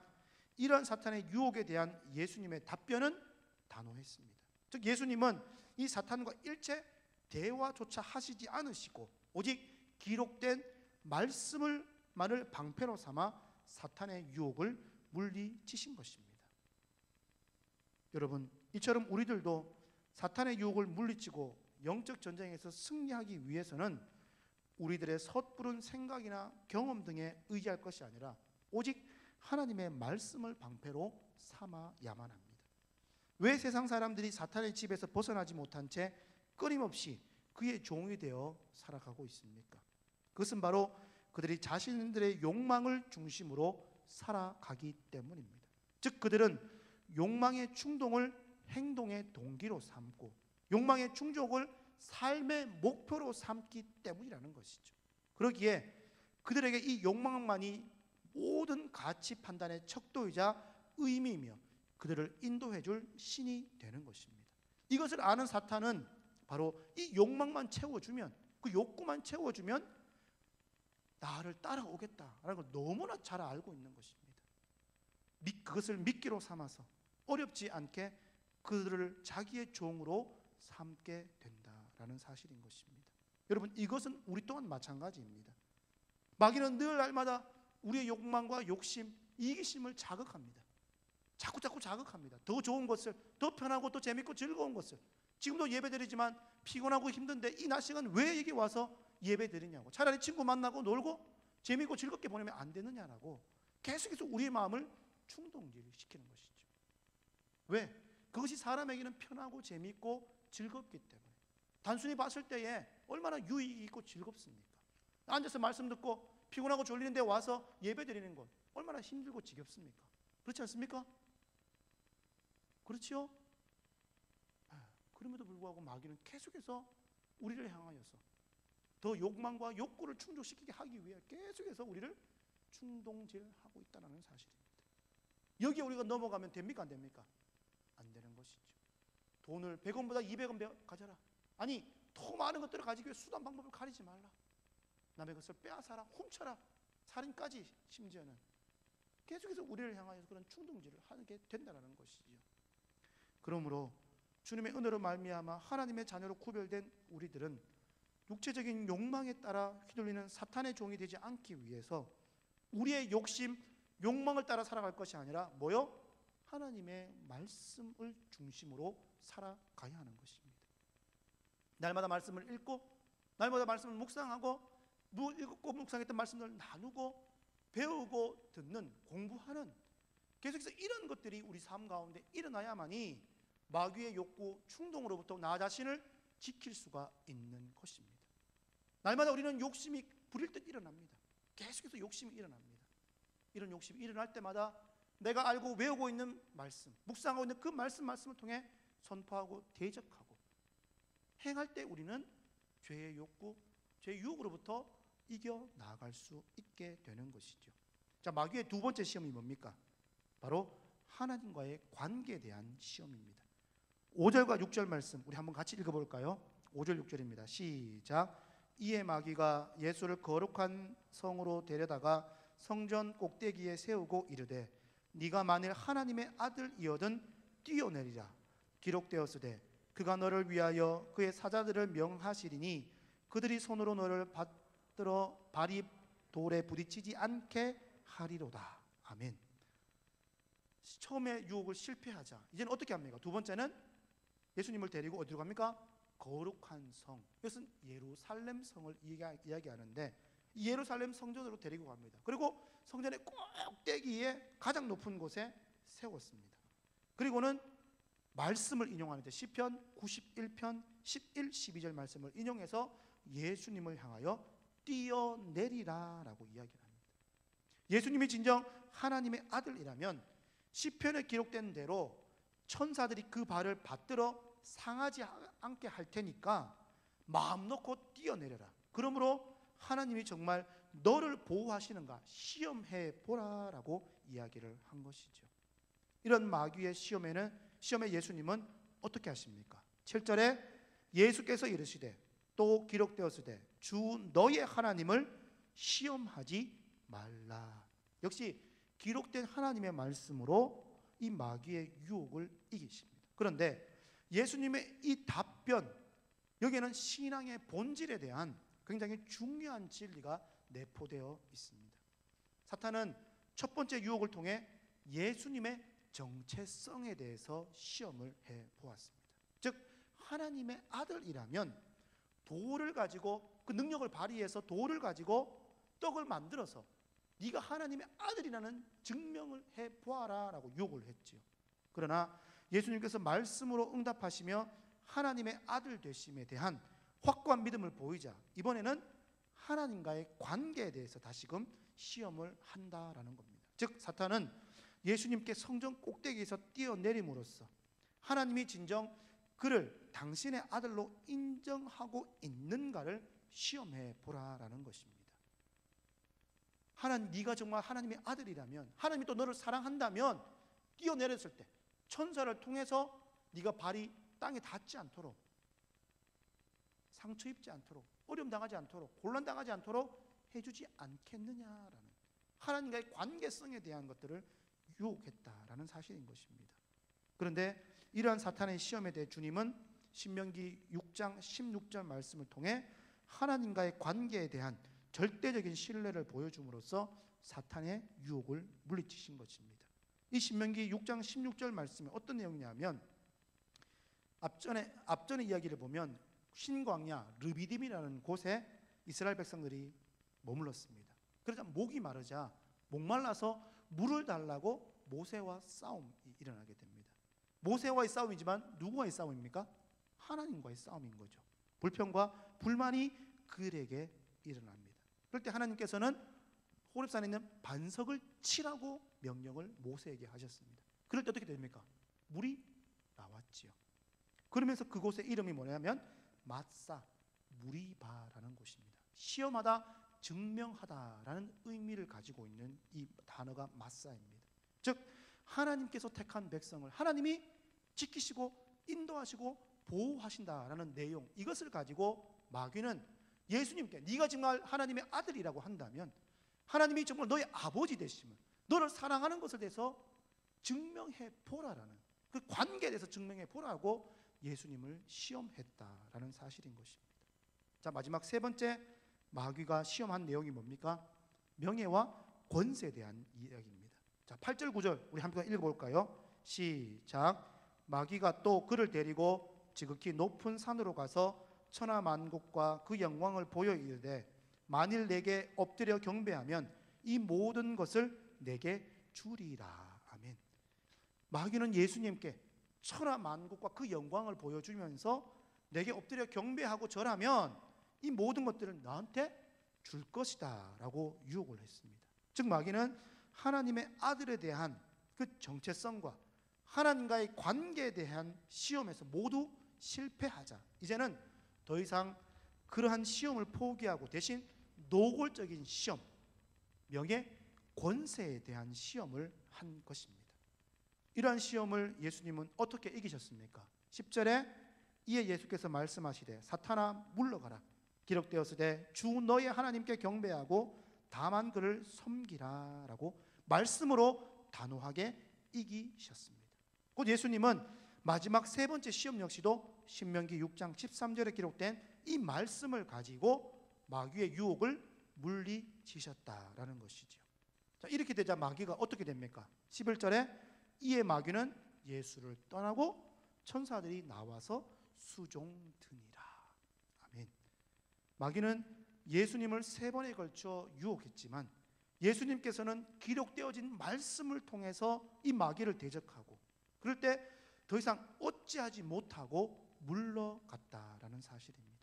이런 사탄의 유혹에 대한 예수님의 답변은 단호했습니다. 즉 예수님은 이 사탄과 일체 대화조차 하시지 않으시고 오직 기록된 말씀을만을 방패로 삼아 사탄의 유혹을 물리치신 것입니다. 여러분, 이처럼 우리들도 사탄의 유혹을 물리치고 영적 전쟁에서 승리하기 위해서는 우리들의 섣부른 생각이나 경험 등에 의지할 것이 아니라 오직 하나님의 말씀을 방패로 삼아야만 합니다. 왜 세상 사람들이 사탄의 집에서 벗어나지 못한 채 끊임없이 그의 종이 되어 살아가고 있습니까? 그것은 바로 그들이 자신들의 욕망을 중심으로 살아가기 때문입니다. 즉 그들은 욕망의 충동을 행동의 동기로 삼고 욕망의 충족을 삶의 목표로 삼기 때문이라는 것이죠. 그러기에 그들에게 이 욕망만이 모든 가치 판단의 척도이자 의미이며 그들을 인도해 줄 신이 되는 것입니다. 이것을 아는 사탄은 바로 이 욕망만 채워주면, 그 욕구만 채워주면 나를 따라오겠다라는 걸 너무나 잘 알고 있는 것입니다. 그것을 미끼로 삼아서 어렵지 않게 그들을 자기의 종으로 삼게 된다라는 사실인 것입니다. 여러분, 이것은 우리 또한 마찬가지입니다. 마귀는 늘 날마다 우리의 욕망과 욕심, 이기심을 자극합니다. 자꾸 자극합니다. 더 좋은 것을, 더 편하고 더 재밌고 즐거운 것을. 지금도 예배드리지만 피곤하고 힘든데 이 낮 시간 왜 여기 와서 예배드리냐고, 차라리 친구 만나고 놀고 재밌고 즐겁게 보내면 안 되느냐라고 계속해서 우리의 마음을 충동시키는 것이죠. 왜? 그것이 사람에게는 편하고 재밌고 즐겁기 때문에. 단순히 봤을 때에 얼마나 유익이 있고 즐겁습니까? 앉아서 말씀 듣고 피곤하고 졸리는데 와서 예배드리는 것 얼마나 힘들고 지겹습니까? 그렇지 않습니까? 그렇지요? 그럼에도 불구하고 마귀는 계속해서 우리를 향하여서 더 욕망과 욕구를 충족시키게 하기 위해 계속해서 우리를 충동질하고 있다는 사실입니다. 여기에 우리가 넘어가면 됩니까? 안 됩니까? 안 되는 것이죠. 돈을 100원보다 200원 가져라. 아니, 더 많은 것들을 가지기 위해 수단 방법을 가리지 말라. 남의 것을 빼앗아라, 훔쳐라, 살인까지 심지어는 계속해서 우리를 향하여서 그런 충동질을 하게 된다는 것이지요. 그러므로 주님의 은혜로 말미암아 하나님의 자녀로 구별된 우리들은 육체적인 욕망에 따라 휘둘리는 사탄의 종이 되지 않기 위해서 우리의 욕심, 욕망을 따라 살아갈 것이 아니라 뭐요? 하나님의 말씀을 중심으로 살아가야 하는 것입니다. 날마다 말씀을 읽고 날마다 말씀을 묵상하고 읽고 묵상했던 말씀을 나누고 배우고 듣는, 공부하는, 계속해서 이런 것들이 우리 삶 가운데 일어나야만이 마귀의 욕구, 충동으로부터 나 자신을 지킬 수가 있는 것입니다. 날마다 우리는 욕심이 부릴 듯 일어납니다. 계속해서 욕심이 일어납니다. 이런 욕심이 일어날 때마다 내가 알고 외우고 있는 말씀, 묵상하고 있는 그 말씀을 통해 선포하고 대적하고 행할 때 우리는 죄의 욕구, 죄의 유혹으로부터 이겨나갈 수 있게 되는 것이죠. 자, 마귀의 두 번째 시험이 뭡니까? 바로 하나님과의 관계에 대한 시험입니다. 5절과 6절 말씀 우리 한번 같이 읽어볼까요? 5절 6절입니다. 시작. 이에 마귀가 예수를 거룩한 성으로 데려다가 성전 꼭대기에 세우고 이르되 네가 만일 하나님의 아들이어든 뛰어내리라. 기록되었으되 그가 너를 위하여 그의 사자들을 명하시리니 그들이 손으로 너를 받들어 발이 돌에 부딪히지 않게 하리로다. 아멘. 처음에 유혹을 실패하자. 이제는 어떻게 합니까? 두 번째는 예수님을 데리고 어디로 갑니까? 거룩한 성. 이것은 예루살렘 성을 이야기하는데 이 예루살렘 성전으로 데리고 갑니다. 그리고 성전의 꼭대기에 가장 높은 곳에 세웠습니다. 그리고는 말씀을 인용하는데 시편 91편 11, 12절 말씀을 인용해서 예수님을 향하여 뛰어내리라라고 이야기를 합니다. 예수님이 진정 하나님의 아들이라면 시편에 기록된 대로 천사들이 그 발을 받들어 상하지 않게 할 테니까 마음 놓고 뛰어내려라. 그러므로 하나님이 정말 너를 보호하시는가 시험해 보라라고 이야기를 한 것이죠. 이런 마귀의 시험에 예수님은 어떻게 하십니까? 7절에 예수께서 이르시되 또 기록되었으되 주 너의 하나님을 시험하지 말라. 역시 기록된 하나님의 말씀으로 이 마귀의 유혹을 이기십니다. 그런데 예수님의 이 답변, 여기에는 신앙의 본질에 대한 굉장히 중요한 진리가 내포되어 있습니다. 사탄은 첫 번째 유혹을 통해 예수님의 정체성에 대해서 시험을 해 보았습니다. 즉 하나님의 아들이라면 돌을 가지고, 그 능력을 발휘해서 돌을 가지고 떡을 만들어서 네가 하나님의 아들이라는 증명을 해 보아라 라고 요구를 했지요. 그러나 예수님께서 말씀으로 응답하시며 하나님의 아들 되심에 대한 확고한 믿음을 보이자 이번에는 하나님과의 관계에 대해서 다시금 시험을 한다라는 겁니다. 즉 사탄은 예수님께 성전 꼭대기에서 뛰어내림으로써 하나님이 진정 그를 당신의 아들로 인정하고 있는가를 시험해 보라라는 것입니다. 하나님, 네가 정말 하나님의 아들이라면, 하나님이 또 너를 사랑한다면 뛰어내렸을 때 천사를 통해서 네가 발이 땅에 닿지 않도록, 상처 입지 않도록, 어려움 당하지 않도록, 곤란 당하지 않도록 해주지 않겠느냐라는 하나님과의 관계성에 대한 것들을 유혹했다라는 사실인 것입니다. 그런데 이러한 사탄의 시험에 대해 주님은 신명기 6장 16절 말씀을 통해 하나님과의 관계에 대한 절대적인 신뢰를 보여줌으로써 사탄의 유혹을 물리치신 것입니다. 이 신명기 6장 16절 말씀에 어떤 내용이냐면 앞전의 이야기를 보면 신광야 르비딤이라는 곳에 이스라엘 백성들이 머물렀습니다. 그러자 목이 마르자 목말라서 물을 달라고 모세와 싸움이 일어나게 됩니다. 모세와의 싸움이지만 누구와의 싸움입니까? 하나님과의 싸움인 거죠. 불평과 불만이 그들에게 일어납니다. 그럴 때 하나님께서는 호렙산에 있는 반석을 치라고 명령을 모세에게 하셨습니다. 그럴 때 어떻게 됩니까? 물이 나왔지요. 그러면서 그곳의 이름이 뭐냐면 마사 무리바라는 곳입니다. 시험하다, 증명하다라는 의미를 가지고 있는 이 단어가 마사입니다. 즉 하나님께서 택한 백성을 하나님이 지키시고 인도하시고 보호하신다라는 내용, 이것을 가지고 마귀는 예수님께 네가 정말 하나님의 아들이라고 한다면 하나님이 정말 너의 아버지 되심을, 너를 사랑하는 것을 대해서 증명해 보라라는, 그 관계에 대해서 증명해 보라고 예수님을 시험했다라는 사실인 것입니다. 자, 마지막 세 번째 마귀가 시험한 내용이 뭡니까? 명예와 권세에 대한 이야기입니다. 자, 8절 9절 우리 함께 읽어볼까요? 시작. 마귀가 또 그를 데리고 지극히 높은 산으로 가서 천하만국과 그 영광을 보여 이르되 만일 내게 엎드려 경배하면 이 모든 것을 내게 주리라. 아멘. 마귀는 예수님께 천하만국과 그 영광을 보여주면서 내게 엎드려 경배하고 절하면 이 모든 것들을 나한테 줄 것이다 라고 유혹을 했습니다. 즉 마귀는 하나님의 아들에 대한 그 정체성과 하나님과의 관계에 대한 시험에서 모두 실패하자 이제는 더 이상 그러한 시험을 포기하고 대신 노골적인 시험, 명예, 권세에 대한 시험을 한 것입니다. 이러한 시험을 예수님은 어떻게 이기셨습니까? 10절에 이에 예수께서 말씀하시되 사탄아 물러가라. 기록되었으되 주 너의 하나님께 경배하고 다만 그를 섬기라 라고 말씀으로 단호하게 이기셨습니다. 곧 예수님은 마지막 세 번째 시험 역시도 신명기 6장 13절에 기록된 이 말씀을 가지고 마귀의 유혹을 물리치셨다라는 것이죠. 자, 이렇게 되자 마귀가 어떻게 됩니까? 11절에 이에 마귀는 예수를 떠나고 천사들이 나와서 수종드니라. 아멘. 마귀는 예수님을 세 번에 걸쳐 유혹했지만 예수님께서는 기록되어진 말씀을 통해서 이 마귀를 대적하고 그럴 때 더 이상 어찌하지 못하고 물러갔다라는 사실입니다.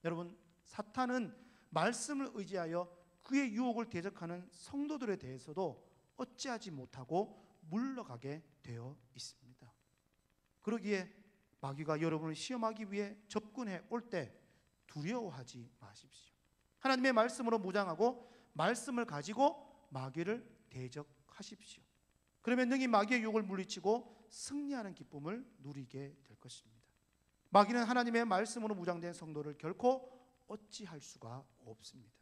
여러분, 사탄은 말씀을 의지하여 그의 유혹을 대적하는 성도들에 대해서도 어찌하지 못하고 물러가게 되어 있습니다. 그러기에 마귀가 여러분을 시험하기 위해 접근해 올 때 두려워하지 마십시오. 하나님의 말씀으로 무장하고 말씀을 가지고 마귀를 대적하십시오. 그러면 능히 마귀의 유혹을 물리치고 승리하는 기쁨을 누리게 될 것입니다. 마귀는 하나님의 말씀으로 무장된 성도를 결코 어찌할 수가 없습니다.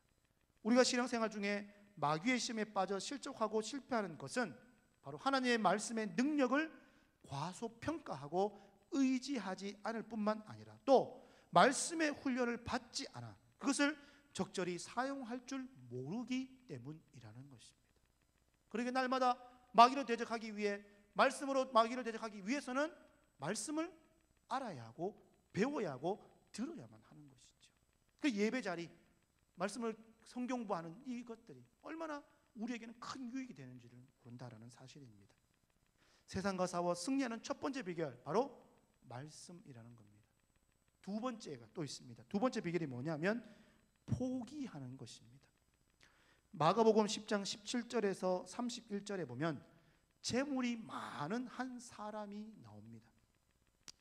우리가 신앙생활 중에 마귀의 시험에 빠져 실족하고 실패하는 것은 바로 하나님의 말씀의 능력을 과소평가하고 의지하지 않을 뿐만 아니라 또 말씀의 훈련을 받지 않아 그것을 적절히 사용할 줄 모르기 때문이라는 것입니다. 그러기에 날마다 마귀를 대적하기 위해 말씀으로 마귀를 대적하기 위해서는 말씀을 알아야 하고 배워야 하고 들어야만 하는 것이죠. 그 예배 자리, 말씀을 성경 공부하는 이것들이 얼마나 우리에게는 큰 유익이 되는지를 모른다라는 사실입니다. 세상과 싸워 승리하는 첫 번째 비결, 바로 말씀이라는 겁니다. 두 번째가 또 있습니다. 두 번째 비결이 뭐냐면 포기하는 것입니다. 마가복음 10장 17절에서 31절에 보면 재물이 많은 한 사람이 나옵니다.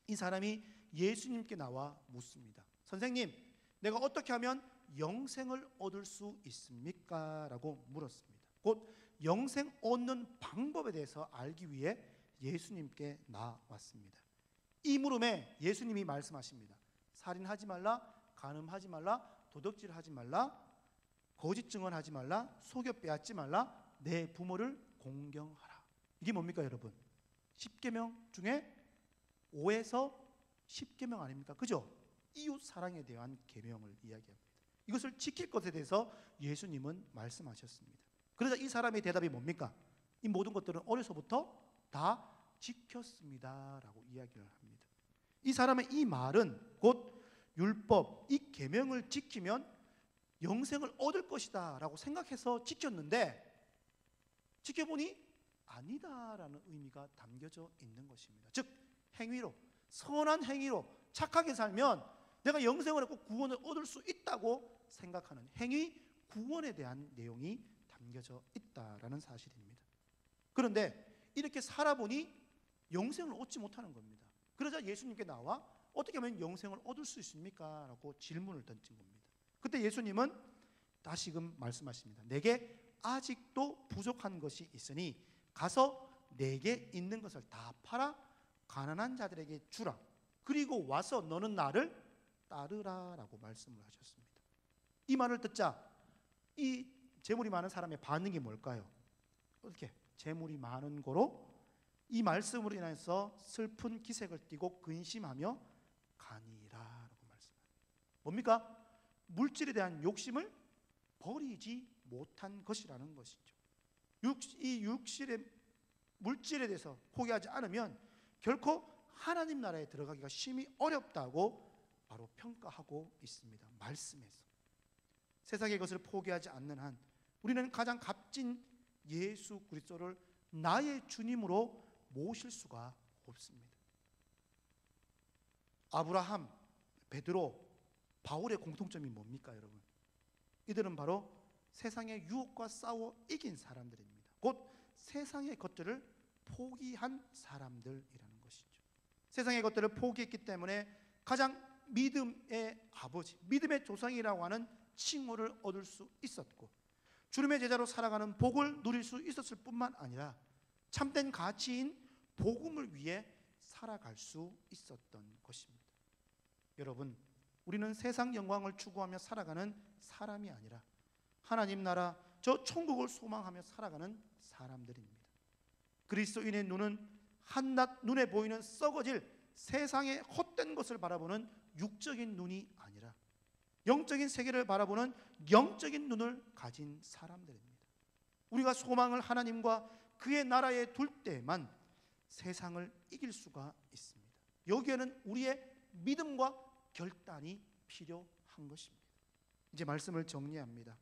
이 사람이 예수님께 나와 묻습니다. 선생님, 내가 어떻게 하면 영생을 얻을 수 있습니까? 라고 물었습니다. 곧 영생 얻는 방법에 대해서 알기 위해 예수님께 나왔습니다. 이 물음에 예수님이 말씀하십니다. 살인하지 말라, 간음하지 말라, 도둑질하지 말라, 거짓 증언하지 말라, 속여 빼앗지 말라, 내 부모를 공경하라. 이게 뭡니까 여러분? 10계명 중에 5에서 10계명 아닙니까? 그죠? 이웃 사랑에 대한 계명을 이야기합니다. 이것을 지킬 것에 대해서 예수님은 말씀하셨습니다. 그러자 이 사람의 대답이 뭡니까? 이 모든 것들은 어려서부터 다 지켰습니다 라고 이야기를 합니다. 이 사람의 이 말은 곧 율법, 이 계명을 지키면 영생을 얻을 것이다 라고 생각해서 지켰는데 지켜보니 아니다라는 의미가 담겨져 있는 것입니다. 즉 행위로, 선한 행위로 착하게 살면 내가 영생을 얻고 구원을 얻을 수 있다고 생각하는 행위, 구원에 대한 내용이 담겨져 있다라는 사실입니다. 그런데 이렇게 살아보니 영생을 얻지 못하는 겁니다. 그러자 예수님께 나와 어떻게 하면 영생을 얻을 수 있습니까? 라고 질문을 던진 겁니다. 그때 예수님은 다시금 말씀하십니다. 내게 아직도 부족한 것이 있으니 가서 내게 있는 것을 다 팔아 가난한 자들에게 주라. 그리고 와서 너는 나를 따르라 라고 말씀을 하셨습니다. 이 말을 듣자 이 재물이 많은 사람의 반응이 뭘까요? 어떻게? 재물이 많은 거로 이 말씀으로 인해서 슬픈 기색을 띠고 근심하며 가니라 라고 말씀합니다. 뭡니까? 물질에 대한 욕심을 버리지 못한 것이라는 것이죠. 이 물질에 대해서 포기하지 않으면 결코 하나님 나라에 들어가기가 심히 어렵다고 바로 평가하고 있습니다. 말씀에서. 세상의 것을 포기하지 않는 한 우리는 가장 값진 예수 그리스도를 나의 주님으로 모실 수가 없습니다. 아브라함, 베드로, 바울의 공통점이 뭡니까 여러분? 이들은 바로 세상의 유혹과 싸워 이긴 사람들입니다. 곧 세상의 것들을 포기한 사람들이라는 것이죠. 세상의 것들을 포기했기 때문에 가장 믿음의 아버지, 믿음의 조상이라고 하는 칭호를 얻을 수 있었고 주님의 제자로 살아가는 복을 누릴 수 있었을 뿐만 아니라 참된 가치인 복음을 위해 살아갈 수 있었던 것입니다. 여러분, 우리는 세상 영광을 추구하며 살아가는 사람이 아니라 하나님 나라, 저 천국을 소망하며 살아가는 사람들입니다. 그리스도인의 눈은 한낱 눈에 보이는 썩어질 세상의 헛된 것을 바라보는 육적인 눈이 아니라 영적인 세계를 바라보는 영적인 눈을 가진 사람들입니다. 우리가 소망을 하나님과 그의 나라에 둘 때만 세상을 이길 수가 있습니다. 여기에는 우리의 믿음과 결단이 필요한 것입니다. 이제 말씀을 정리합니다.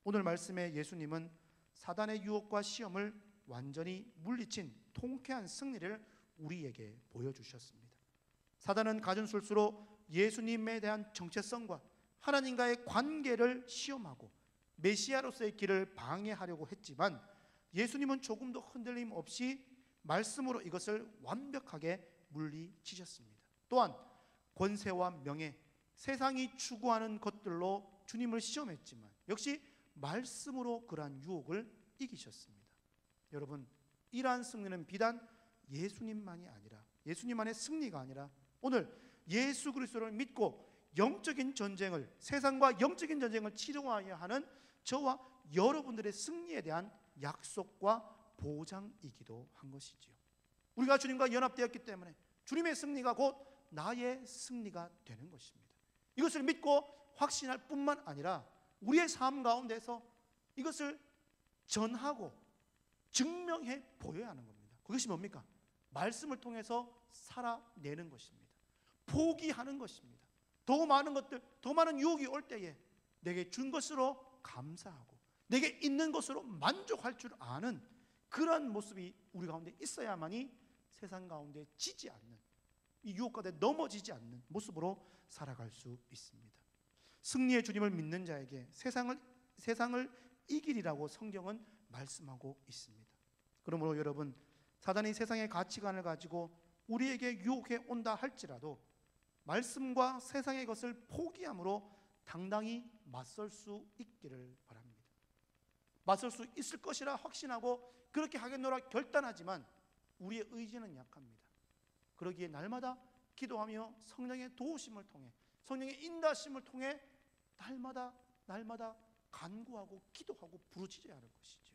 오늘 말씀에 예수님은 사단의 유혹과 시험을 완전히 물리친 통쾌한 승리를 우리에게 보여주셨습니다. 사단은 가진 술수로 예수님에 대한 정체성과 하나님과의 관계를 시험하고 메시아로서의 길을 방해하려고 했지만 예수님은 조금도 흔들림 없이 말씀으로 이것을 완벽하게 물리치셨습니다. 또한 권세와 명예, 세상이 추구하는 것들로 주님을 시험했지만 역시 말씀으로 그러한 유혹을 이기셨습니다. 여러분, 이러한 승리는 비단 예수님만이 아니라 예수님만의 승리가 아니라 오늘 예수 그리스도를 믿고 영적인 전쟁을, 세상과 영적인 전쟁을 치러야 하는 저와 여러분들의 승리에 대한 약속과 보장이기도 한 것이지요. 우리가 주님과 연합되었기 때문에 주님의 승리가 곧 나의 승리가 되는 것입니다. 이것을 믿고 확신할 뿐만 아니라 우리의 삶 가운데서 이것을 전하고 증명해 보여야 하는 겁니다. 그것이 뭡니까? 말씀을 통해서 살아내는 것입니다. 포기하는 것입니다. 더 많은 것들, 더 많은 유혹이 올 때에 내게 준 것으로 감사하고 내게 있는 것으로 만족할 줄 아는 그런 모습이 우리 가운데 있어야만이 세상 가운데 지지 않는, 이 유혹 가운데 넘어지지 않는 모습으로 살아갈 수 있습니다. 승리의 주님을 믿는 자에게 세상을 이기리라고 성경은 말씀하고 있습니다. 그러므로 여러분, 사단이 세상의 가치관을 가지고 우리에게 유혹해 온다 할지라도 말씀과 세상의 것을 포기함으로 당당히 맞설 수 있기를 바랍니다. 맞설 수 있을 것이라 확신하고 그렇게 하겠노라 결단하지만 우리의 의지는 약합니다. 그러기에 날마다 기도하며 성령의 도우심을 통해, 성령의 인도하심을 통해 날마다 간구하고 기도하고 부르짖어야 하는 것이죠.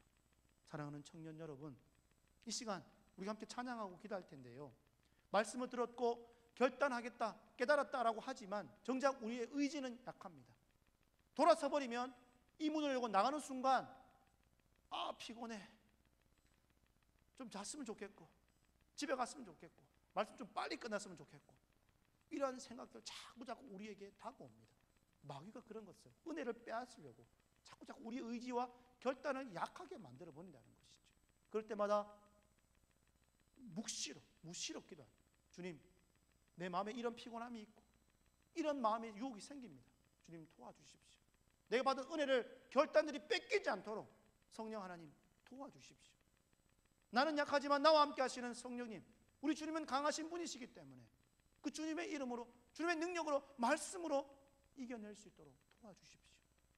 사랑하는 청년 여러분, 이 시간 우리가 함께 찬양하고 기도할 텐데요, 말씀을 들었고 결단하겠다, 깨달았다라고 하지만 정작 우리의 의지는 약합니다. 돌아서 버리면 이 문을 열고 나가는 순간 피곤해, 좀 잤으면 좋겠고, 집에 갔으면 좋겠고, 말씀 좀 빨리 끝났으면 좋겠고, 이런 생각들 자꾸 우리에게 다가옵니다. 마귀가 그런 것을, 은혜를 빼앗으려고 자꾸 우리의 의지와 결단을 약하게 만들어 버린다는 것이죠. 그럴 때마다 무시로 기도합니다. 주님, 내 마음에 이런 피곤함이 있고 이런 마음의 유혹이 생깁니다. 주님 도와주십시오. 내가 받은 은혜를 결단들이 뺏기지 않도록 성령 하나님 도와주십시오. 나는 약하지만 나와 함께 하시는 성령님, 우리 주님은 강하신 분이시기 때문에 그 주님의 이름으로, 주님의 능력으로, 말씀으로 이겨낼 수 있도록 도와주십시오.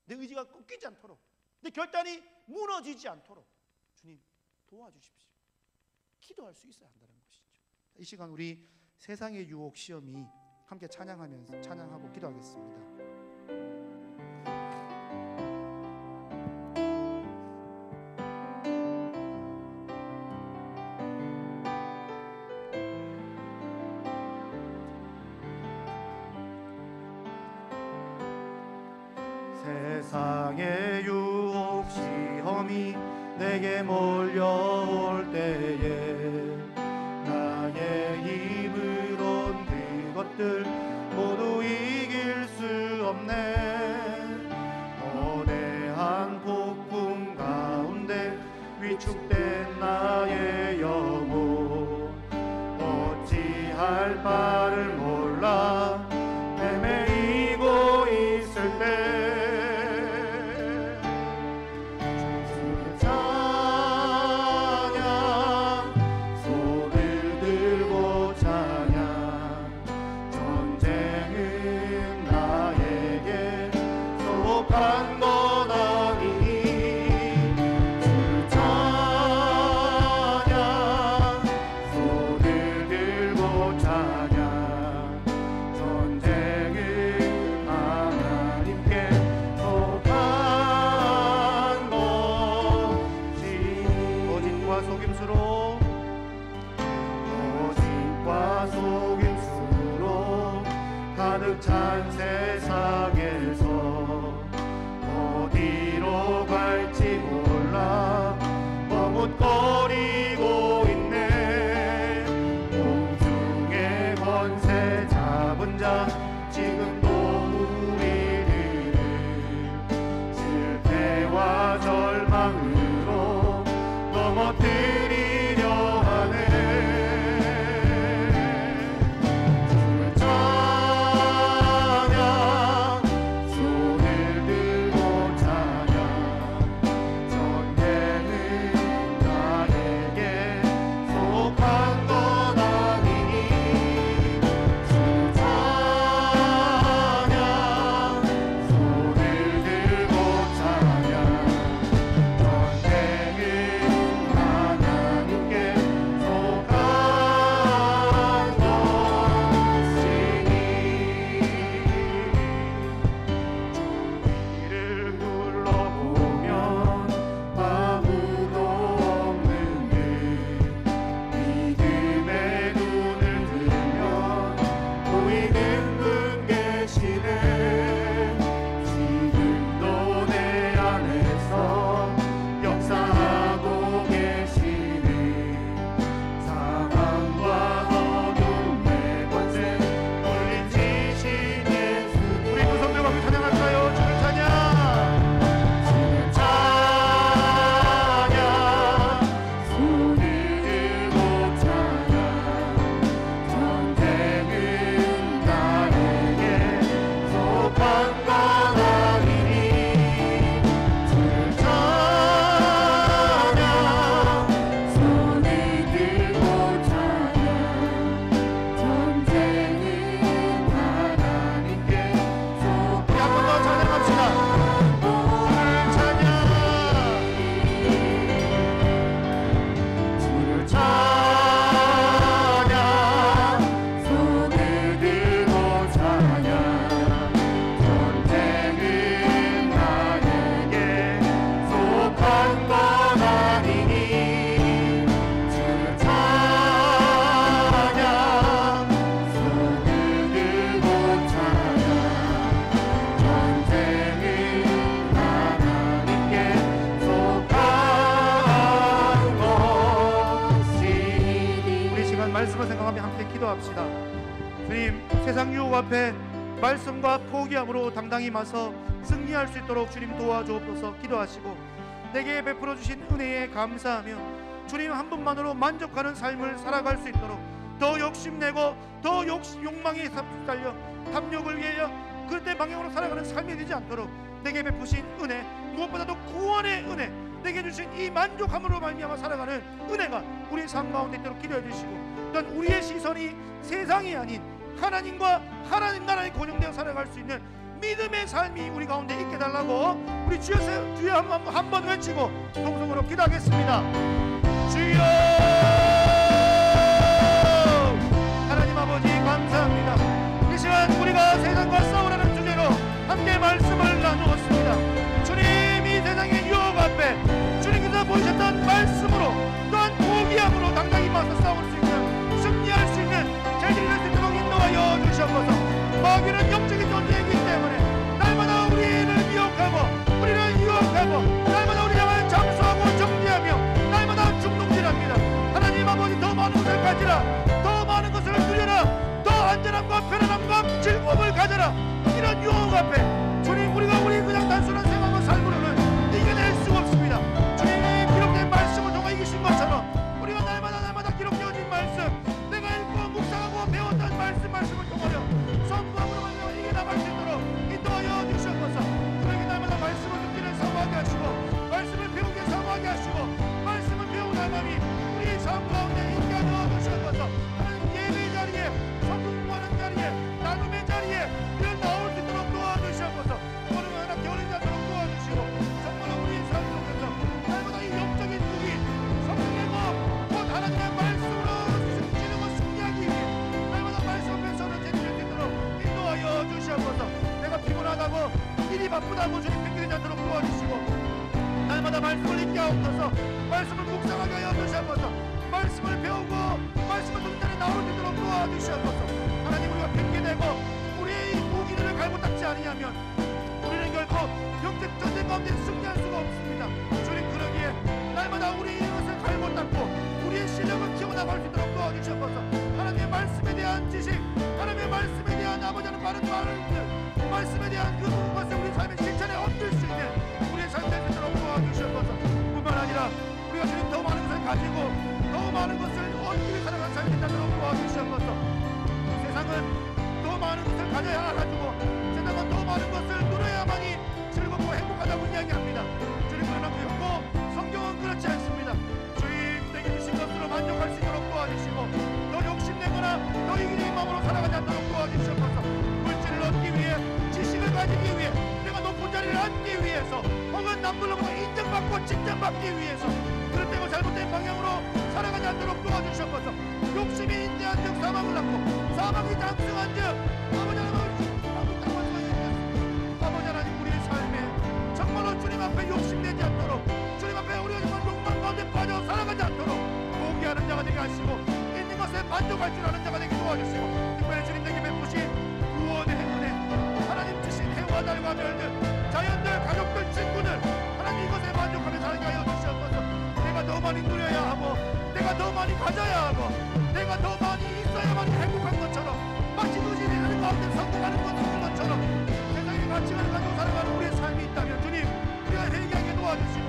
내 의지가 꺾이지 않도록, 내 결단이 무너지지 않도록 주님 도와주십시오. 기도할 수 있어야 한다는 것이죠. 이 시간 우리 세상의 유혹 시험이 함께 찬양하고 기도하겠습니다. 세상의 유혹 시험이 내게 몰려올 때에 나의 힘으론 그것들 모두 이길 수 없네. 거대한 폭풍 가운데 위축된 나의 영혼, 어찌할 바를 몰라 헤매이고 있을 때 가득 찬 세상에서 어디로 갈지 몰라 머뭇거리고 있네. 공중의 권세 잡은 자 지금도 우리들을 실패와 절망으로 넘어뜨리려 하네. 주를 찬양 묵상하며 함께 기도합시다. 주님, 세상 유혹 앞에 말씀과 포기함으로 당당히 맞서 승리할 수 있도록 주님 도와주옵소서. 기도하시고 내게 베풀어 주신 은혜에 감사하며 주님 한 분만으로 만족하는 삶을 살아갈 수 있도록 더 욕심내고 더 욕망에 휩쓸려 탐욕을 위하여 그때 방향으로 살아가는 삶이 되지 않도록 내게 베푸신 은혜, 무엇보다도 구원의 은혜, 내게 주신 이 만족함으로 말미암아 살아가는 은혜가 우리 삶 가운데 있도록 기도해 주시고, 또한 우리의 시선이 세상이 아닌 하나님과 하나님 나라에 고정되어 살아갈 수 있는 믿음의 삶이 우리 가운데 있게 달라고 우리 주여 한번 외치고 동성으로 기도하겠습니다. 주여, 하나님 아버지 감사합니다. 이 시간 우리가 세상과 싸우라는 주제로 함께 말씀을 나누었습니다. 주님, 이 세상의 유혹 앞에 주님께서 보이셨던 말씀으로 또한 포기함으로 당당히 맞서 싸울 수 있는, 승리할 수 있는 자질이 될 수 있도록 인도하여 주시옵소서. 마귀는 영적인 존재이기 때문에 날마다 우리를 미혹하고 우리를 유혹하고 날마다 우리 향을 잠수하고 정죄하며 날마다 중동질합니다. 하나님 아버지, 더 많은 것을 가지라, 더 많은 것을 누려라, 더 안전함과 편안함과 즐거움을 가져라. 이런 유혹 앞에 주님, 우리가 그냥 단순한 생활과 삶으로는 이겨낼 수가 없습니다. 주님이 기록된 말씀을 통해 이기신 것처럼 우리가 날마다 기록되어진 말씀, 내가 읽고 묵상하고 배웠던 말씀을 통하여 선구함으로 말미암아 이겨나갈 수 있도록 인도하여 주시옵소서. 우리에게 날마다 말씀을 듣기를 사모하게 하시고 말씀을 배우게 사모하게 하시고 말씀을 배운 하나님이 우리 삶 가운데 있게 하여 주시옵소서. 하나님, 예배 자리에, 성경 공부하는 자리에, 나눔의 자리에 늘 나올 수 있도록 도와주시옵소서. 오늘 하나 겨울이 자도록 도와주시고 정말 우리의 삶 속에서 날마다 이 영적인 무기, 성령의 곧 하나님의 말씀으로 지르고 승리하기 위해 날마다 말씀 앞에 서로 제대로 되도록 인도하여 주시옵소서. 내가 피곤하다고, 일이 바쁘다고 주님 핑계대지 않도록 도와주시고 날마다 말씀을 읽게 하옵소서. 말씀을 묵상하게 하여 주시옵소서. 말씀을 배우고 말씀을 듣는 자리에 나올 수 있도록 도와주시옵소서. 하나님, 우리가 핑계대고 우리의 무기들을 갈고 닦지 아니하면 우리는 결코 영적 전쟁 가운데 승리할 수가 없습니다. 주님, 그러기에 날마다 우리 이것을 갈고 닦고 우리의 실력을 키워나갈 수 있도록 도와주시옵소서. 하나님의 말씀에 대한 지식, 하나님의 말씀에 대한 아버지 하는 바른 말들, 말씀에 대한 그 모든 것을 우리 삶의 실천에 얹을 수 있는 우리의 삶이 될 수 있도록 도와주시옵소서. 뿐만 아니라 우리가 주님 더 많은 것을 가지고 더 많은 것을 얻기 살아가는 삶이 된다도록 도와주시옵소서. 세상은 더 많은 것을 가져야 가지고 세상은 더 많은 것을 누려야만이 즐겁고 행복하다고 이야기합니다. 주님, 그러나 그렇고 성경은 그렇지 않습니다. 주님, 내게 주신 것으로 만족할 수 있도록 도와주시고 더 욕심내거나 더 이기적인 마음으로 살아가지 않도록 도와주시옵소서. 물질을 얻기 위해, 지식을 가지기 위해, 내가 높은 자리를 앉기 위해서, 혹은 남들로부터 인정받고 칭찬받기 위해서 그런 때고 잘못된 방향으로 살아가지 않도록 도와주시옵소서. 욕심이 인내한 즉 사망을 낳고 사망이 장승한 즉 아버지 하나님, 우리의 삶에 정말로 주님 앞에 욕심내지 않도록, 주님 앞에 우리가 정말 욕망 가운데 빠져 살아가지 않도록 포기하는 자가 되게 하시고 있는 것에 만족할 줄 아는 자가 되게 도와주시고, 특별히 주님 내게 베푸신 구원의 은혜, 하나님 주신 해와 달과 별들, 자연들, 가족들, 친구들, 하나님 이것에 만족하며 살게 하여 주시옵소서. 내가 더 많이 누려야 하고 내가 더 많이 가져야 하고 내가 더 많이 있어야만이 행복한 것처럼, 마치 의지되는 가운데 성공하는 것처럼 세상의 가치관을 가지고 살아가는 우리의 삶이 있다면 주님, 우리가 회개하게 도와주시고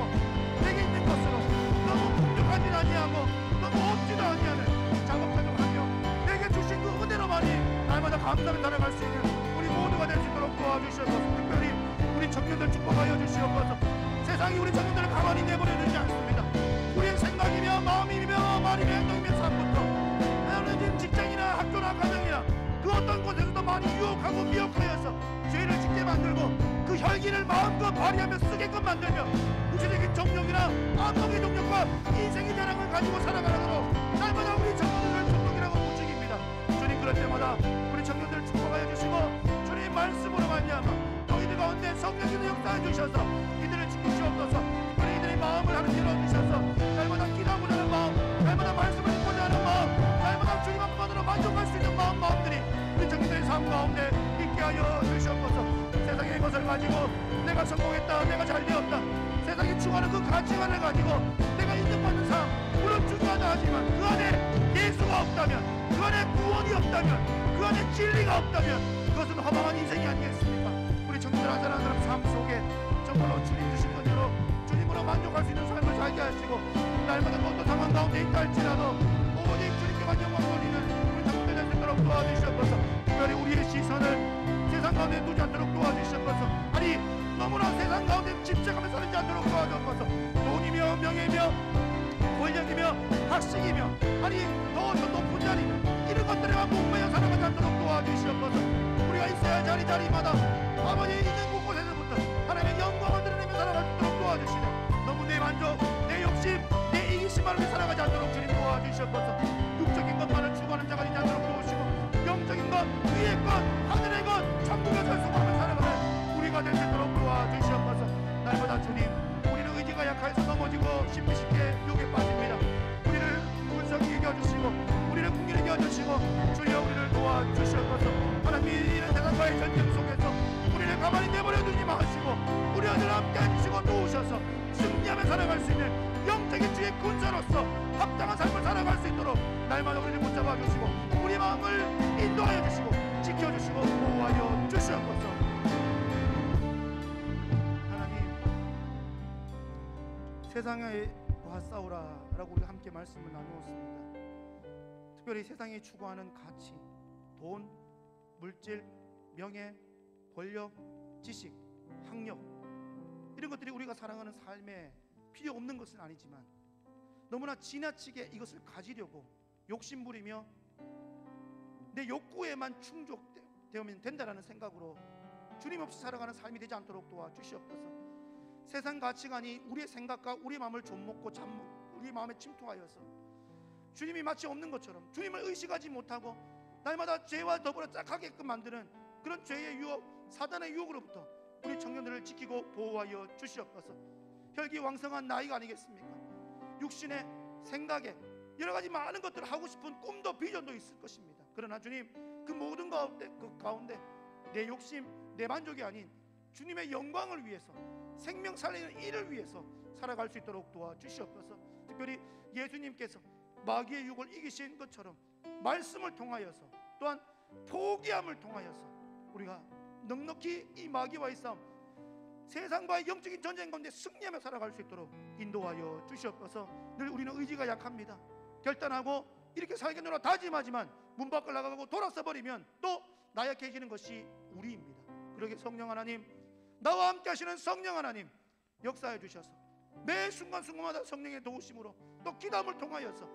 내게 있는 것으로 너무 풍족하지 아니하고 너무 없지도 아니하는 작업자족하며 내게 주신 그 은혜로만이 날마다 감사하며 살아갈 수 있는 우리 모두가 될 수 있도록 도와주시옵소서. 특별히 우리 청년들 축복하여 주시옵소서. 세상이 우리 청년들을 가만히 내버려 두지 않습니다. 우리의 생각이며 마음이며 말이며 행동이며 삶부터 하나님 직장이나 학교나 가정이나 그 어떤 곳에서도 많이 유혹하고 미혹하여서 죄를 짓게 만들고 그 혈기를 마음껏 발휘하며 쓰게끔 만들며 구체적인 정욕이나 암묵의 정욕과 인생의 자랑을 가지고 살아가도록 날마다 우리 청년들을 정욕이라고 부추깁니다. 주님, 그럴 때마다 우리 청년들을 축복하여 주시고 주님 말씀으로 말미암아 너희들 가운데 성령의 역사해 주셔서 이들을 지키시옵소서. 특별히 이들의 마음을 하는 일을 주셔서 날마다 기도하고자 하는 마음, 날마다 말씀을 듣고자 하는 마음, 날마다 주님 앞만으로 만족할 수 있는 마음들이 우리 청년들의 삶 가운데 있게 하여 주시옵소서. 세상의 것을 가지고 내가 성공했다, 내가 잘되었다, 세상이 추구하는 그 가치관을 가지고 내가 인정받는 삶, 물론 중요하다 하지만 그 안에 예수가 없다면, 그 안에 구원이 없다면, 그 안에 진리가 없다면 그것은 허망한 인생이 아니겠습니까? 우리 청년들 한 사람 한 사람 삶 속에 정말로 주님 주신 것대로 주님으로 만족할 수 있는 삶을 살게 하시고, 날마다 어떤 상황 가운데 있다 할지라도 오직 주님께만 영광 돌리는 우리 청년들 될 수 있도록 도와주시옵소서. 특별히 우리의 시선을 세상 가운데 두지 않도록 도와주시옵소서. 아니 너무나 세상 가운데 집착하며 살지 않도록 도와주옵소서. 돈이며 명예며 권력이며 학식이며 아니 더 높은 자리 이런 것들에만 목매여 살아가지 않도록 도와주시옵소서. 우리가 있어야 할 자리마다 아버지 있는 곳곳에서부터 하나님의 영광을 드러내며 살아갈 수 있도록 도와주시네. 너무 내 만족, 내 욕심, 내 이기심만을 위해 살아가지 않도록 주님 도와주시옵소서. 육적인 것만을 추구하는 자가 되지 않도록 도우시고, 영적인 것, 위의 것, 하늘의 것, 천국의 설수하며 살아가는 우리가 될 수 있도록 도와주시옵소서. 날마다 주님, 우리는 의지가 약하여서 넘어지고 쉽게 유혹에 빠집니다. 우리를 분석히 이겨주시고 우리를 궁리를 이겨주시고 주여 우리를 도와주시옵소서. 하나님이 이런 세상과의 전쟁 속에서 우리를 가만히 내버려 두지 마시고 우리 아들 함께 해주시고 도우셔서 승리하며 살아갈 수 있는 영적인 주의 군사로서 합당한 삶을 살아갈 수 있도록 날마다 우리를 붙잡아 주시고 우리 마음을 인도하여 주시고 지켜주시고 보호하여 주시옵소서. 하나님, 세상과 싸우라라고 우리가 함께 말씀을 나누었습니다. 특별히 세상이 추구하는 가치, 돈, 물질, 명예, 권력, 지식, 학력 이런 것들이 우리가 살아가는 삶에 필요 없는 것은 아니지만 너무나 지나치게 이것을 가지려고 욕심부리며 내 욕구에만 충족되면 된다라는 생각으로 주님 없이 살아가는 삶이 되지 않도록 도와주시옵소서. 세상 가치관이 우리의 생각과 우리의 마음을 좀먹고 우리 마음에 침투하여서 주님이 마치 없는 것처럼 주님을 의식하지 못하고 날마다 죄와 더불어 짝하게끔 만드는 그런 죄의 유혹, 사단의 유혹으로부터 우리 청년들을 지키고 보호하여 주시옵소서. 혈기왕성한 나이가 아니겠습니까? 육신의 생각에 여러 가지 많은 것들을 하고 싶은 꿈도 비전도 있을 것입니다. 그러나 주님, 그 모든 가운데 내 욕심, 내 만족이 아닌 주님의 영광을 위해서 생명 살리는 일을 위해서 살아갈 수 있도록 도와주시옵소서. 특별히 예수님께서 마귀의 유혹을 이기신 것처럼 말씀을 통하여서 또한 포기함을 통하여서 우리가 넉넉히 이 마귀와의 싸움, 세상과의 영적인 전쟁 가운데 승리하며 살아갈 수 있도록 인도하여 주시옵소서. 늘 우리는 의지가 약합니다. 결단하고 이렇게 살겠노라 다짐하지만 문 밖을 나가고 돌아서 버리면 또 나약해지는 것이 우리입니다. 그러게 성령 하나님, 나와 함께 하시는 성령 하나님 역사해 주셔서 매 순간순간마다 성령의 도우심으로 또 기도함을 통하여서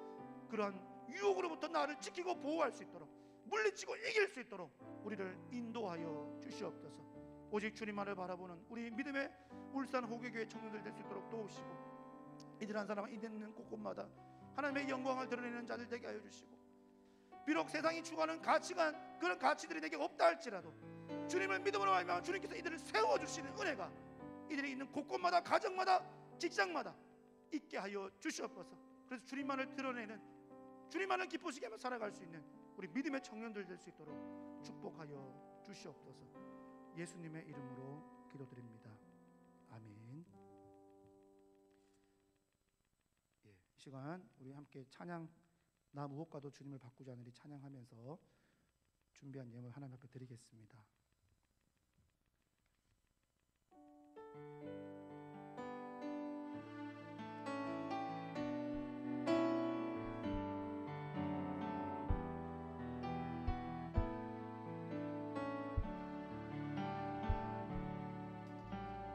그러한 유혹으로부터 나를 지키고 보호할 수 있도록 물리치고 이길 수 있도록 우리를 인도하여 주시옵소서. 오직 주님만을 바라보는 우리 믿음의 울산 호교교회 청년들 될 수 있도록 도우시고 이들 한 사람 있는 곳곳마다 하나님의 영광을 드러내는 자들 되게 하여 주시고, 비록 세상이 추구하는 가치관, 그런 가치들이 내게 없다 할지라도 주님을 믿음으로 말미암아 주님께서 이들을 세워주시는 은혜가 이들이 있는 곳곳마다, 가정마다, 직장마다 있게 하여 주시옵소서. 그래서 주님만을 드러내는, 주님만을 기쁘시게 하며 살아갈 수 있는 우리 믿음의 청년들 될 수 있도록 축복하여 주시옵소서. 예수님의 이름으로 기도드립니다. 아멘. 이 시간 우리 함께 찬양, 나 무엇과도 주님을 바꾸지 않으리 찬양하면서 준비한 예물 하나님 앞에 드리겠습니다.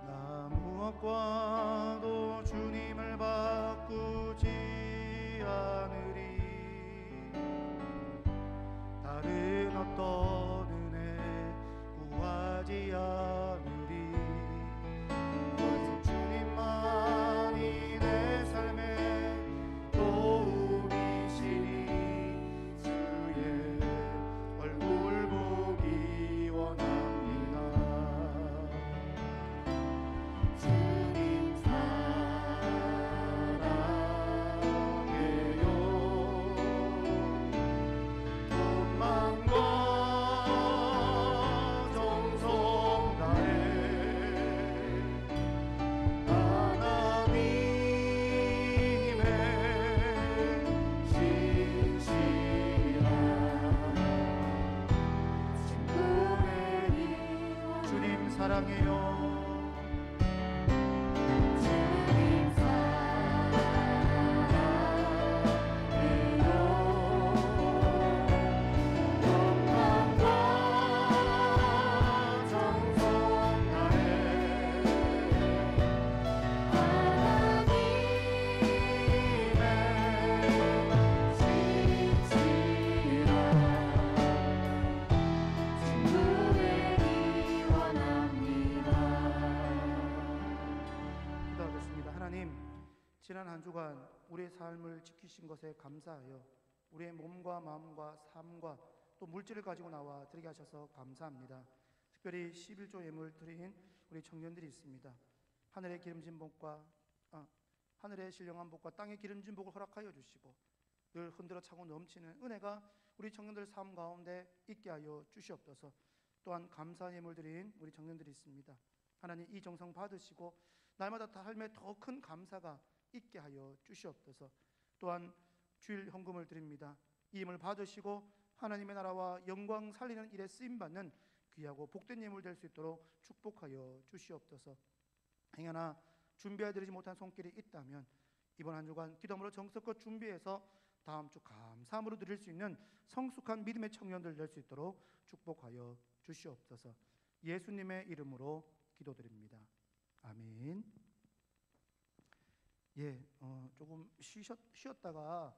나 무엇과도 주님을 바꾸지 않으리. 다른 어떤 은혜 구하지 않으리. 오직 주님만이 내 삶의 도움이시니 주의 얼굴 보기 원합니다. 주님 사랑해요. 돈만 거 정성 사랑해요. 주님 사랑해요. 영광과 정성 다해 하나님의 신실한 친구되기 원합니다. 기도하겠습니다. 하나님, 지난 한 주간 우리의 삶을 지키신 것에 감사하여 우리의 몸과 마음과 삶과 또 물질을 가지고 나와 드리게 하셔서 감사합니다. 특별히 11조 예물 드린 우리 청년들이 있습니다. 하늘의 기름진 복과 하늘의 신령한 복과 땅의 기름진 복을 허락하여 주시고 늘 흔들어 차고 넘치는 은혜가 우리 청년들 삶 가운데 있게 하여 주시옵소서. 또한 감사한 예물 드린 우리 청년들이 있습니다. 하나님, 이 정성 받으시고 날마다 삶에 더 큰 감사가 있게 하여 주시옵소서. 또한 주일 헌금을 드립니다. 이 예물 받으시고 하나님의 나라와 영광 살리는 일에 쓰임받는 귀하고 복된 예물 될 수 있도록 축복하여 주시옵소서. 행여나 준비해드리지 못한 손길이 있다면 이번 한 주간 기도함으로 정성껏 준비해서 다음 주 감사함으로 드릴 수 있는 성숙한 믿음의 청년들 될 수 있도록 축복하여 주시옵소서. 예수님의 이름으로 기도드립니다. 아멘. 조금 쉬었다가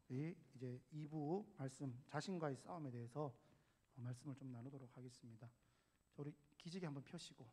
이제 2부 말씀, 자신과의 싸움에 대해서 말씀을 좀 나누도록 하겠습니다. 우리 기지개 한번 펴시고